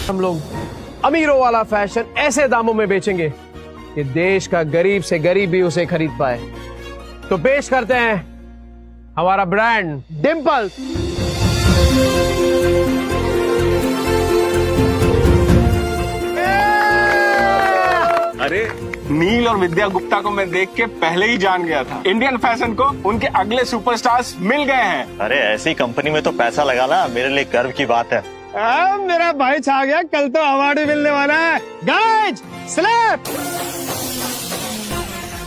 हम लोग अमीरों वाला फैशन ऐसे दामों में बेचेंगे कि देश का गरीब से गरीब भी उसे खरीद पाए। तो पेश करते हैं हमारा ब्रांड डिम्पल। अरे नील और विद्या गुप्ता को मैं देख के पहले ही जान गया था। इंडियन फैशन को उनके अगले सुपरस्टार्स मिल गए हैं। अरे ऐसी कंपनी में तो पैसा लगाना मेरे लिए गर्व की बात है। मेरा भाई छा गया, कल तो अवार्ड मिलने वाला है। Guys slap.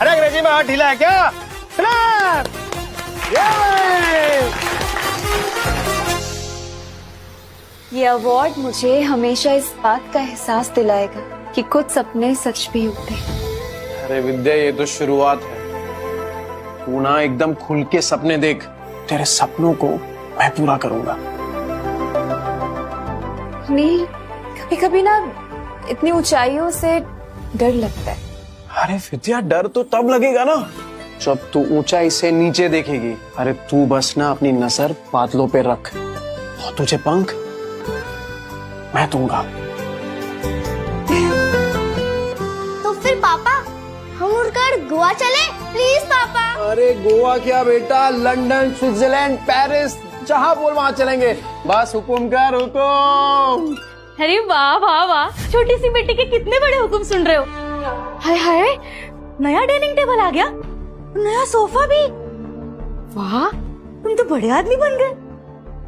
अरे अंग्रेजी में हाथ ढीला है क्या? स्लैप। ये अवार्ड मुझे हमेशा इस बात का एहसास दिलाएगा कि कुछ सपने सच भी होते हैं। अरे विद्या, ये तो शुरुआत है। तू ना एकदम खुल के सपने देख, तेरे सपनों को मैं पूरा करूंगा। नील, कभी कभी ना इतनी ऊंचाइयों से डर लगता है। अरे विद्या, डर तो तब लगेगा ना जब तू ऊंचाई से नीचे देखेगी। अरे तू बस ना अपनी नजर बादलों पे रख, और तुझे पंख मैं दूंगा। तो फिर पापा, हम उड़कर गोवा चले? प्लीज पापा। अरे गोवा क्या बेटा, लंदन, स्विट्जरलैंड, पेरिस, जहाँ बोल वहाँ चलेंगे। बस हुकुम कर, हुकुम। अरे वाह वाह वाह, छोटी सी बेटी के कितने बड़े हुक्म सुन रहे हो। हाय हाय, नया डाइनिंग टेबल आ गया, नया सोफा भी। वाह, तुम तो बड़े आदमी बन गए।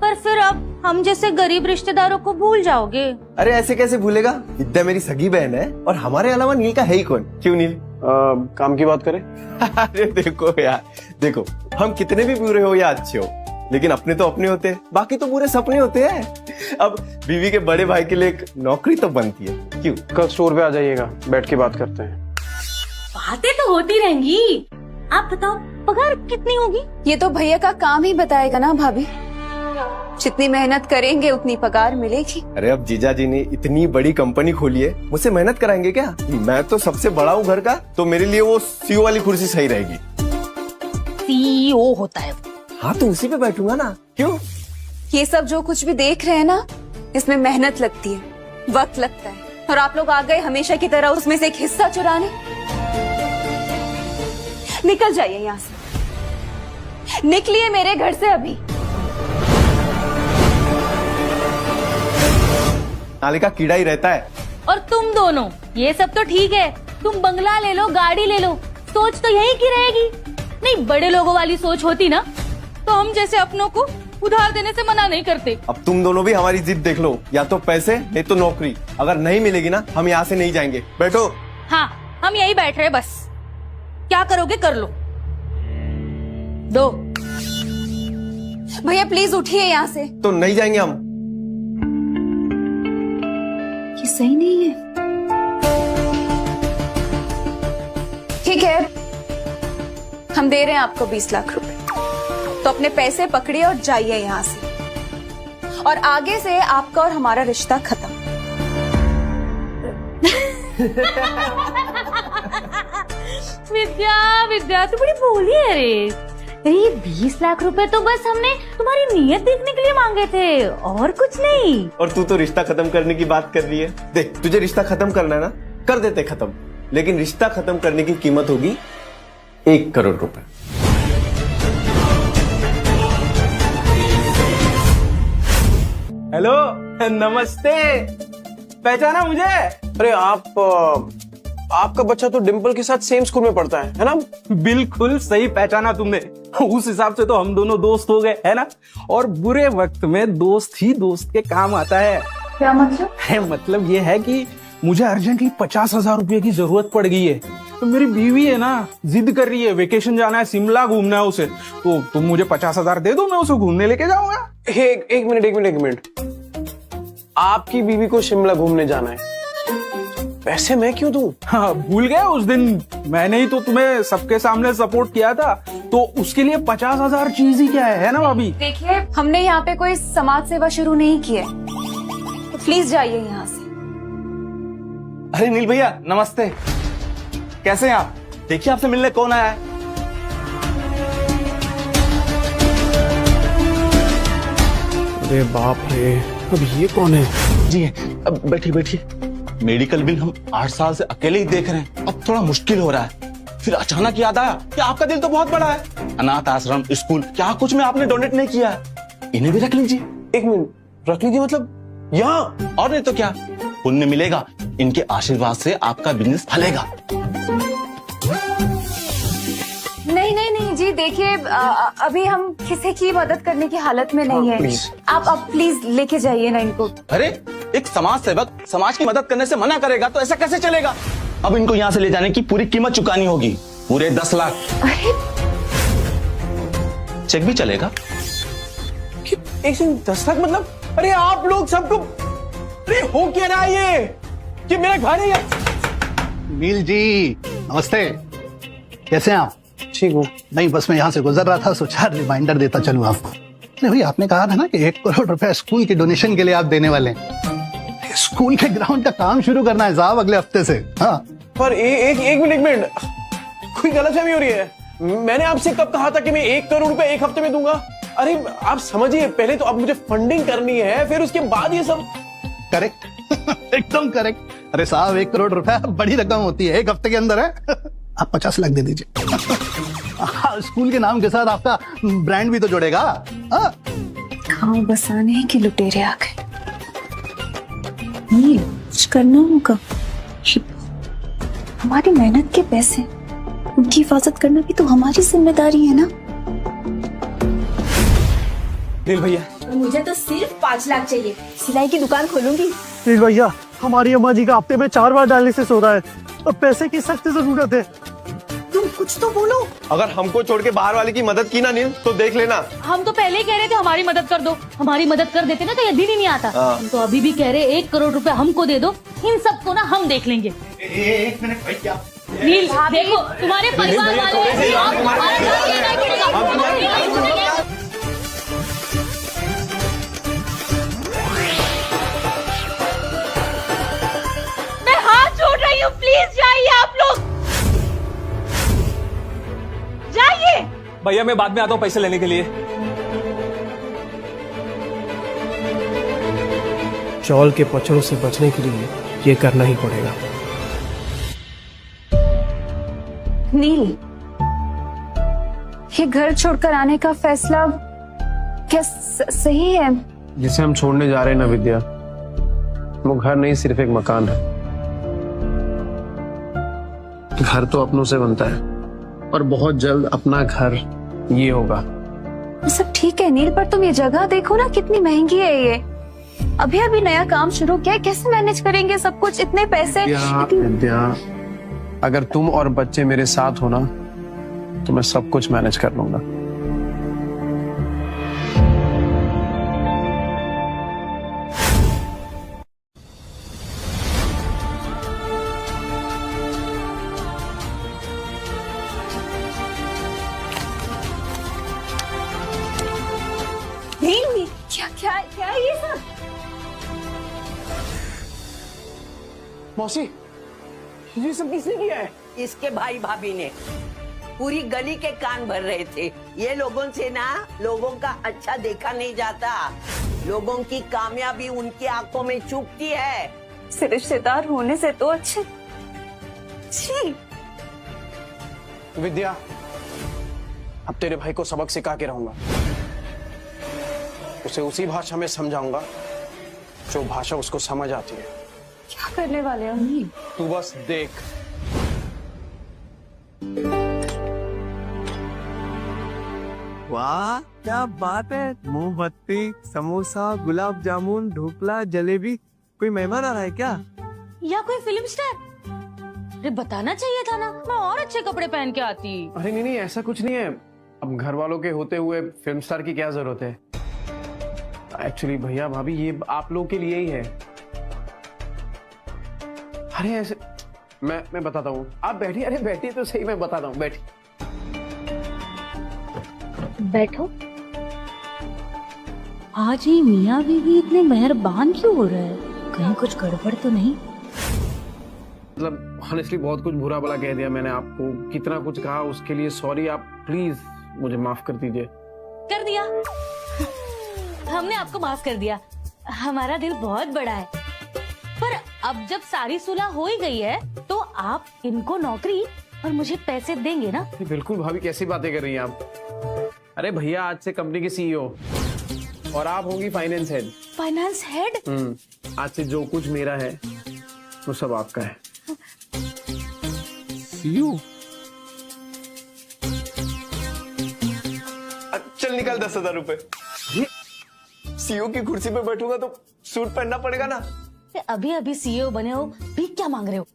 पर फिर अब हम जैसे गरीब रिश्तेदारों को भूल जाओगे। अरे ऐसे कैसे भूलेगा? विद्या मेरी सगी बहन है, और हमारे अलावा नील का है ही कौन? क्यों नील? काम की बात करें? अरे देखो यार, देखो हम कितने भी बुरे हो या अच्छे हो, लेकिन अपने तो अपने होते हैं, बाकी तो बुरे सपने होते हैं। अब बीवी के बड़े भाई के लिए एक नौकरी तो बनती है। क्यों? कल स्टोर पे आ जाइएगा, बैठ के बात करते हैं। बातें तो होती रहेंगी। आप बताओ पगार कितनी होगी? ये तो भैया का काम ही बताएगा ना भाभी। जितनी मेहनत करेंगे उतनी पगार मिलेगी। अरे अब जीजा जी ने इतनी बड़ी कंपनी खोली है, मुझसे मेहनत कराएंगे क्या? मैं तो सबसे बड़ा हूँ घर का, तो मेरे लिए वो सीईओ वाली कुर्सी सही रहेगी। सीईओ होता है? हाँ तो उसी पे बैठूंगा ना। क्यों? ये सब जो कुछ भी देख रहे हैं ना, इसमें मेहनत लगती है, वक्त लगता है, और आप लोग आ गए हमेशा की तरह उसमें से एक हिस्सा चुराने। निकल जाइए यहाँ से, निकलिए मेरे घर से अभी। नाली का कीड़ा ही रहता है। और तुम दोनों, ये सब तो ठीक है, तुम बंगला ले लो, गाड़ी ले लो, सोच तो यही की रहेगी। नहीं, बड़े लोगों वाली सोच होती ना तो हम जैसे अपनों को उधार देने से मना नहीं करते। अब तुम दोनों भी हमारी जिद देख लो, या तो पैसे नहीं तो नौकरी। अगर नहीं मिलेगी ना, हम यहाँ से नहीं जाएंगे। बैठो। हाँ, हम यही बैठ रहे, बस क्या करोगे कर लो। दो। भैया प्लीज उठिए यहाँ से। तो नहीं जाएंगे हम। ये सही नहीं है। ठीक है, हम दे रहे हैं आपको 20 लाख रुपए, तो अपने पैसे पकड़िए और जाइए यहाँ से, और आगे से आपका और हमारा रिश्ता खत्म। विद्या, विद्या तू बड़ी भोली है रे। अरे ये 20 लाख रुपए तो बस हमने तुम्हारी नीयत देखने के लिए मांगे थे, और कुछ नहीं। और तू तो रिश्ता खत्म करने की बात कर रही है। देख, तुझे रिश्ता खत्म करना है ना, कर देते खत्म, लेकिन रिश्ता खत्म करने की कीमत होगी 1 करोड़ रुपए। हेलो, नमस्ते। पहचाना मुझे? अरे आपका बच्चा तो डिम्पल के साथ सेम स्कूल में पढ़ता है ना? बिल्कुल सही पहचाना तुमने। उस हिसाब से तो हम दोनों दोस्त हो गए, है ना? और बुरे वक्त में दोस्त ही दोस्त के काम आता है। क्या मतलब? मतलब ये है कि मुझे अर्जेंटली 50,000 रुपए की जरूरत पड़ गई है, तो मेरी बीवी है ना, जिद कर रही है, वेकेशन जाना है, शिमला घूमना है उसे, तो तुम मुझे 50,000 दे दो, मैं उसे घूमने लेके जाऊंगा। एक मिनट। आपकी बीवी को शिमला घूमने जाना है, पैसे मैं क्यों दूं? हाँ, भूल गया उस दिन मैंने ही तो तुम्हें सबके सामने सपोर्ट किया था, तो उसके लिए 50,000 चीज ही क्या है ना भाभी? देखिए, हमने यहाँ पे कोई समाज सेवा शुरू नहीं की है, तो प्लीज जाइए यहाँ से। अरे नील भैया, नमस्ते। कैसे हैं आप? देखिए आपसे मिलने कौन आया है। अरे बाप रे, अब ये कौन है? जी, अब बैठिए। मेडिकल बिल हम 8 साल से अकेले ही देख रहे हैं, अब थोड़ा मुश्किल हो रहा है। फिर अचानक याद आया कि आपका दिल तो बहुत बड़ा है। अनाथ आश्रम, स्कूल, क्या कुछ में आपने डोनेट नहीं किया है, इन्हें भी रख लीजिए। 1 मिनट, रख लीजिए मतलब यहाँ? और नहीं तो क्या, पुण्य मिलेगा, इनके आशीर्वाद से आपका बिजनेस फलेगा। नहीं जी, देखिए अभी हम किसी की मदद करने की हालत में नहीं है। आप प्लीज लेके जाइए ना इनको। अरे, एक समाज सेवक समाज की मदद करने से मना करेगा तो ऐसा कैसे चलेगा? अब इनको यहाँ से ले जाने की पूरी कीमत चुकानी होगी, पूरे 10 लाख। अरे, चेक भी चलेगा? 10 लाख मतलब? अरे आप लोग सबको, अरे हो क्या रहा है ये मेरा घर है। नील जी, नमस्ते। कैसे हैं आप? ठीक हूँ। नहीं, बस मैं यहाँ से गुजर रहा था, सोचा रिमाइंडर देता चलूं आपको। अरे भाई, आपने कहा था ना कि 1 करोड़ रुपए स्कूल की डोनेशन के लिए आप देने वाले हैं। स्कूल के ग्राउंड का काम शुरू करना है साहब अगले हफ्ते से। हाँ, पर एक मिनट, कोई गलतफहमी हो रही है। मैंने आपसे कब कहा था कि मैं 1 करोड़ रुपए 1 हफ्ते में दूंगा? अरे आप समझिए, पहले तो अब मुझे फंडिंग करनी है, फिर उसके बाद ये सब। करेक्ट। एकदम करेक्ट। अरे साहब, 1 करोड़ रुपए बड़ी रकम होती है, 1 हफ्ते के अंदर है। आप 50 लाख दे दीजिए। स्कूल के नाम के साथ आपका ब्रांड भी तो जुड़ेगा। गाँव बसाने के लुटेरे आ गए। नील, कुछ करना होगा। हमारी मेहनत के पैसे, उनकी हिफाजत करना भी तो हमारी जिम्मेदारी है ना। नील भैया, मुझे तो सिर्फ 5 लाख चाहिए, सिलाई की दुकान खोलूंगी। नील भैया, हमारी अम्मा जी का हफ्ते में 4 बार डायलिसिस हो रहा है, अब पैसे की सख्त जरूरत है। तुम कुछ तो बोलो। अगर हमको छोड़ के बाहर वाले की मदद की ना नील, तो देख लेना। हम तो पहले ही कह रहे थे हमारी मदद कर दो, हमारी मदद कर देते ना तो ये दिन ही नहीं आता। हम तो अभी भी कह रहे 1 करोड़ रुपए हमको दे दो, इन सबको ना हम देख लेंगे। 1 मिनट भैया। नील, देखो तुम्हारे परिवार वाले प्लीज जाइए आप लोग, जाइए। भैया, मैं बाद में आता हूँ पैसे लेने के लिए। चौल के पचड़ों से बचने के लिए ये करना ही पड़ेगा। नील, ये घर छोड़कर आने का फैसला क्या सही है? जिसे हम छोड़ने जा रहे हैं ना विद्या, वो घर नहीं सिर्फ एक मकान है। घर तो अपनों से बनता है और बहुत जल्द अपना घर ये होगा। सब ठीक है नील, पर तुम ये जगह देखो ना, कितनी महंगी है ये। अभी अभी नया काम शुरू किया है, कैसे मैनेज करेंगे सब कुछ, इतने पैसे। विद्या, अगर तुम और बच्चे मेरे साथ हो ना तो मैं सब कुछ मैनेज कर लूंगा। नील, क्या क्या क्या है ये सब? मौसी, ये सब किसने किया है? इसके भाई भाभी ने। पूरी गली के कान भर रहे थे। ये लोगों से ना लोगों का अच्छा देखा नहीं जाता। लोगों की कामयाबी उनकी आंखों में चुभती है। सिर्फ रिश्तेदार होने से तो अच्छे। छी। विद्या, अब तेरे भाई को सबक सिखा के रहूंगा। उसे उसी भाषा में समझाऊंगा जो भाषा उसको समझ आती है। क्या करने वाले हो? तू बस देख। वाह क्या बात है, मोमबत्ती, समोसा, गुलाब जामुन, ढोकला, जलेबी। कोई मेहमान आ रहा है क्या? या कोई फिल्म स्टार? अरे बताना चाहिए था ना, मैं और अच्छे कपड़े पहन के आती। अरे नहीं, ऐसा कुछ नहीं है। अब घर वालों के होते हुए फिल्म स्टार की क्या जरूरत है? एक्चुअली भैया भाभी, ये आप लोगों के लिए ही है। अरे ऐसे मैं बताता हूँ, आप बैठिए। अरे बैठिए तो सही, मैं बताता हूँ, बैठिए। बैठो। आज ये मियाँ बीवी इतने मेहरबान क्यों हो रहे हैं? कहीं कुछ गड़बड़ तो नहीं? मतलब ऑनेस्टली बहुत कुछ बुरा भला कह दिया मैंने आपको, कितना कुछ कहा, उसके लिए सॉरी। आप प्लीज मुझे माफ कर दीजिए। कर दिया, हमने आपको माफ कर दिया। हमारा दिल बहुत बड़ा है। पर अब जब सारी सुलह हो ही गई है तो आप इनको नौकरी और मुझे पैसे देंगे ना? बिल्कुल भाभी, कैसी बातें कर रही हैं आप? अरे भैया, आज से कंपनी के सीईओ और आप होंगी फाइनेंस हेड। Finance head? आज से जो कुछ मेरा है वो सब आपका है। सीयू? चल निकल 10,000 रुपए। सीईओ की कुर्सी पे बैठूंगा तो सूट पहनना पड़ेगा ना। अभी अभी सीईओ बने हो, भीख क्या मांग रहे हो?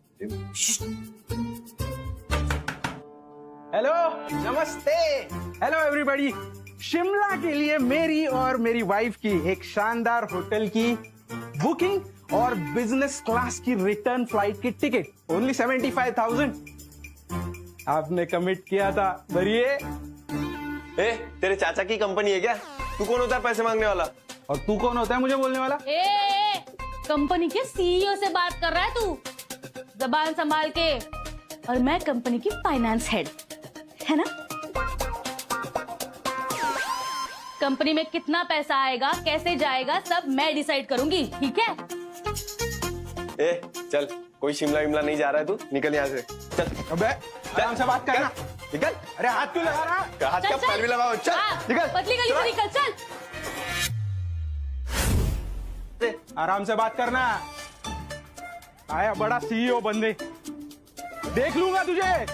हेलो, नमस्ते, हेलो एवरीबॉडी। शिमला के लिए मेरी और मेरी वाइफ की एक शानदार होटल की बुकिंग और बिजनेस क्लास की रिटर्न फ्लाइट की टिकट ओनली 75,000 आपने कमिट किया था। भरिए। तेरे चाचा की कंपनी है क्या? तू कौन होता है पैसे मांगने वाला? और तू कौन होता है मुझे बोलने वाला? कंपनी के सीईओ से बात कर रहा है तू, जबान संभाल के। और मैं कंपनी की फाइनेंस हेड, है ना? कंपनी में कितना पैसा आएगा, कैसे जाएगा, सब मैं डिसाइड करूंगी, ठीक है? चल, कोई शिमला विमला नहीं जा रहा है, तू निकल यहाँ से। चल। अबे आराम से बात करना। निकल। अरे हाथ क्यों लगा रहा? हाथ का पैर भी लगाओ। चल निकल। पतली गली से निकल, चल। आराम से बात करना। आया बड़ा सीईओ बंदे, देख लूंगा तुझे।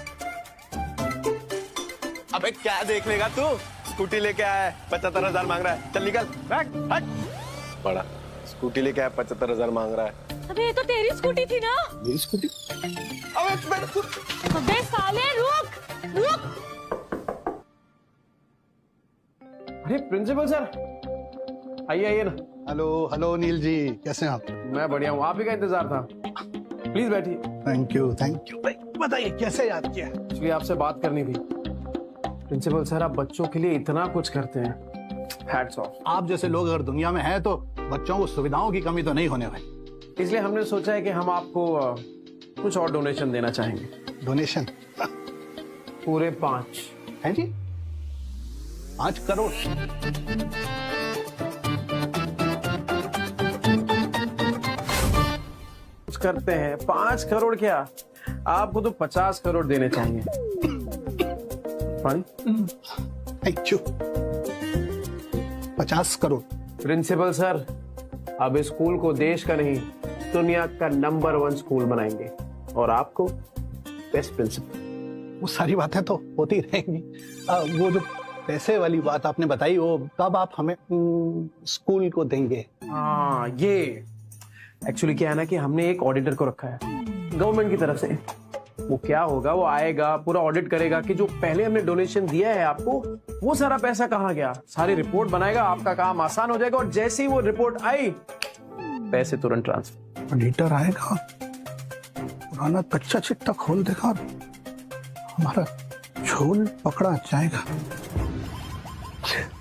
अबे क्या देख लेगा तू? स्कूटी लेके आया है, 75,000 मांग रहा है। चल निकल। हट। बड़ा स्कूटी लेके आया, 75,000 मांग रहा है। अबे ये तो तेरी स्कूटी थी ना? मेरी स्कूटी? अबे साले, रुक। अरे प्रिंसिपल सर, आइए ना। हेलो नील जी, कैसे हैं आप? मैं बढ़िया हूँ, आप ही का इंतजार था। प्लीज बैठिए। थैंक यू भाई, बताइए कैसे याद किया? एक्चुअली आपसे बात करनी थी। प्रिंसिपल सर, आप बच्चों के लिए इतना कुछ करते हैं, हैट्स ऑफ। आप जैसे लोग अगर दुनिया में हैं तो बच्चों को सुविधाओं की कमी तो नहीं होने वाली। इसलिए हमने सोचा है कि हम आपको कुछ और डोनेशन देना चाहेंगे। डोनेशन? पूरे 5 है जी, 5 करोड़। करते हैं। 5 करोड़ क्या, आपको तो 50 करोड़ देने चाहिए। Thank you. 50 crore. Principal sir, अब इस स्कूल को देश का नहीं दुनिया का नंबर 1 स्कूल बनाएंगे और आपको बेस्ट प्रिंसिपल। वो सारी बातें तो होती रहेंगी। वो जो पैसे वाली बात आपने बताई, वो कब आप हमें स्कूल को देंगे? हाँ, ये एक्चुअली क्या है ना कि हमने एक ऑडिटर को रखा है गवर्नमेंट की तरफ से। वो क्या होगा, वो आएगा, पूरा ऑडिट करेगा कि जो पहले हमने डोनेशन दिया है आपको, वो सारा पैसा कहाँ गया, सारी रिपोर्ट बनाएगा, आपका काम आसान हो जाएगा। और जैसे ही वो रिपोर्ट आई, पैसे तुरंत ट्रांसफर। ऑडिटर आएगा, पुराना कच्चा चिट्ठा खोल देगा और हमारा झोल पकड़ा जाएगा।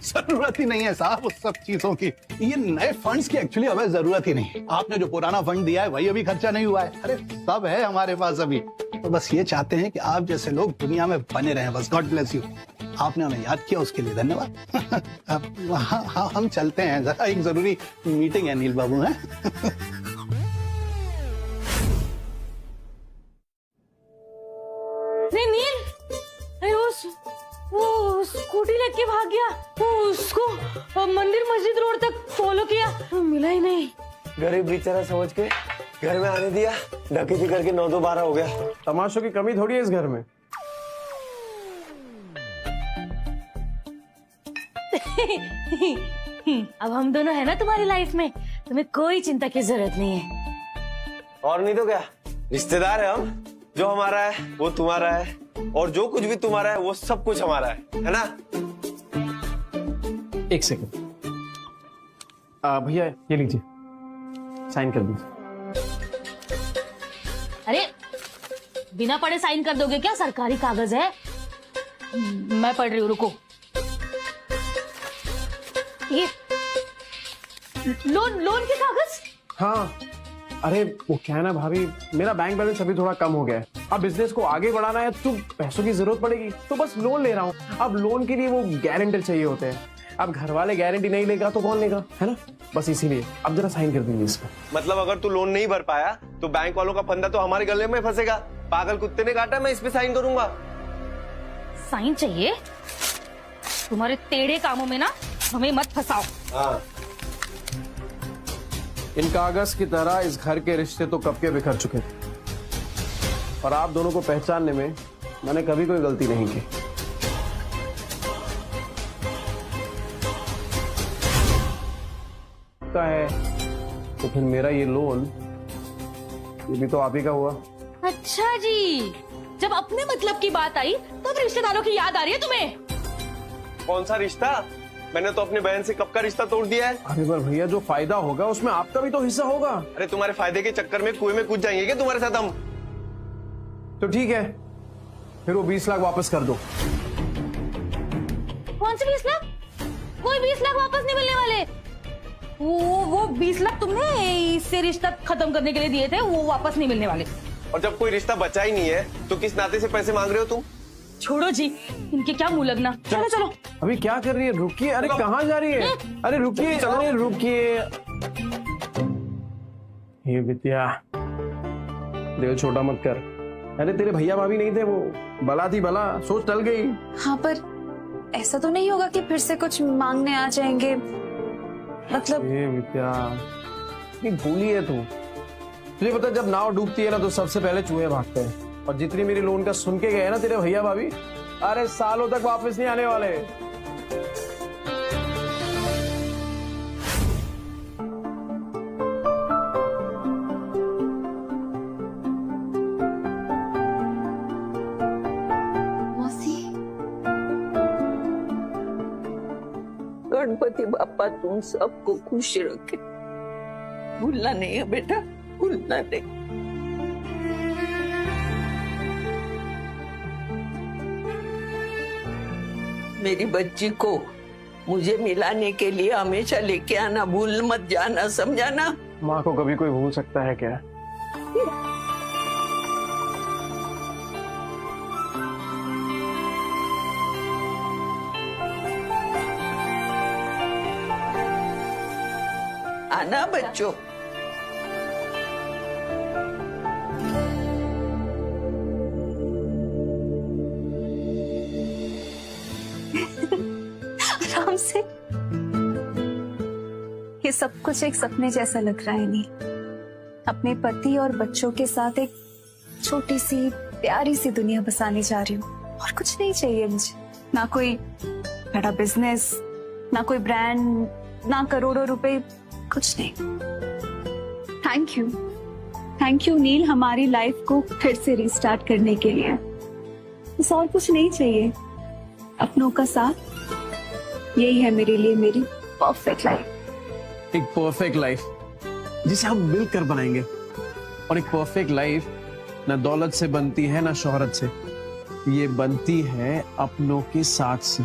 जरूरत ही नहीं है साहब उस सब चीजों की। ये नए फंड्स की एक्चुअली हमें जरूरत ही नहीं। आपने जो पुराना फंड दिया है वही अभी खर्चा नहीं हुआ है। अरे सब है हमारे पास अभी। तो बस ये चाहते हैं कि आप जैसे लोग दुनिया में बने रहें। बस गॉड ब्लेस यू। आपने हमें याद किया, उसके लिए धन्यवाद। हाँ, हम चलते हैं, जरा एक जरूरी मीटिंग है नील बाबू है। नील, अरे वो स्कूटी लेके भाग गया। वो उसको मंदिर मस्जिद रोड तक फॉलो किया, मिला ही नहीं। गरीब बेचारा समझ के घर में आने दिया, डकैती करके 9-12 हो गया। तमाशों की कमी थोड़ी है इस घर में। अब हम दोनों है ना तुम्हारी लाइफ में, तुम्हें कोई चिंता की जरूरत नहीं है। और नहीं तो क्या, रिश्तेदार है हम। जो हमारा है वो तुम्हारा है, और जो कुछ भी तुम्हारा है वो सब कुछ हमारा है ना? एक सेकंड भैया, ये लीजिए, साइन कर दीजिए। अरे बिना पढ़े साइन कर दोगे क्या? सरकारी कागज है। मैं पढ़ रही हूँ, रुको। ये लोन के कागज? हाँ, अरे वो क्या है ना भाभी, मेरा बैंक बैलेंस अभी थोड़ा कम हो गया है। अब बिजनेस को आगे बढ़ाना है तो पैसों की जरूरत पड़ेगी, तो बस लोन ले रहा हूँ। अब लोन के लिए वो गारंटर चाहिए होते हैं। अब घर वाले गारंटी नहीं लेगा तो कौन लेगा, है ना? बस इसीलिए अब जरा साइन कर दीजिए इसमें। मतलब अगर तू लोन नहीं भर पाया तो बैंक वालों का फंदा तो हमारे गले में फंसेगा। पागल कुत्ते ने काटा, मैं इस पे साइन करूंगा। साइन चाहिए? तुम्हारे टेढ़े कामों में ना हमें मत फंसाओ। हाँ। इन कागज की तरह इस घर के रिश्ते तो कब के बिखर चुके थे, और आप दोनों को पहचानने में मैंने कभी कोई गलती नहीं की। का है तो फिर मेरा ये लोन, ये भी तो आप ही का हुआ। अच्छा जी, जब अपने मतलब की बात आई तो रिश्तेदारों की याद आ रही है तुम्हें? कौन सा रिश्ता? मैंने तो अपनी बहन से कब का रिश्ता तोड़ दिया है। अरे पर भैया, जो फायदा होगा उसमें आपका भी तो हिस्सा होगा। अरे तुम्हारे फायदे के चक्कर में कुएं में कूद जाएंगे क्या तुम्हारे साथ हम? तो ठीक है, फिर वो 20 लाख वापस कर दो। कौन से 20 लाख? कोई 20 लाख वापस नहीं मिलने वाले। वो 20 लाख तुमने इससे रिश्ता खत्म करने के लिए दिए थे, वो वापस नहीं मिलने वाले। और जब कोई रिश्ता बचा ही नहीं है तो किस नाते से पैसे मांग रहे हो तुम? छोड़ो जी, इनके क्या मुंह लगना। चलो चलो। अभी क्या कर रही है? रुकिए। अरे कहाँ जा रही है? अरे रुकिए, अरे रुकिए। ये विद्या, दिल छोटा मत कर। अरे तेरे भैया भाभी नहीं थे, वो बला थी बला, सोच टल गई। हाँ, पर ऐसा तो नहीं होगा कि फिर से कुछ मांगने आ जाएंगे? मतलब ये विद्या, इतनी भूली है तू। तुझे पता, जब नाव डूबती है ना तो सबसे पहले चूहे भागते हैं। और जितनी मेरी लोन का सुन के गए ना तेरे भैया भाभी, अरे सालों तक वापस नहीं आने वाले। गणपति बापा तुम सबको खुश रखे। भूलना नहीं है बेटा, भूलना नहीं। मेरी बच्ची को मुझे मिलाने के लिए हमेशा लेके आना, भूल मत जाना, समझा ना? माँ को कभी कोई भूल सकता है क्या? आना बच्चों। हमसे। ये सब कुछ एक सपने जैसा लग रहा है नील। अपने पति और बच्चों के साथ एक छोटी सी प्यारी सी दुनिया बसाने जा रही हूँ, और कुछ नहीं चाहिए मुझे। ना कोई बड़ा बिजनेस, ना कोई ब्रांड, ना करोड़ों रुपए, कुछ नहीं। थैंक यू नील, हमारी लाइफ को फिर से रिस्टार्ट करने के लिए। बस और कुछ नहीं चाहिए, अपनों का साथ, यही है मेरे लिए मेरी परफेक्ट लाइफ। एक परफेक्ट लाइफ जिसे हम मिलकर बनाएंगे, और एक परफेक्ट लाइफ ना दौलत से बनती है ना शोहरत से, ये बनती है अपनों के साथ से।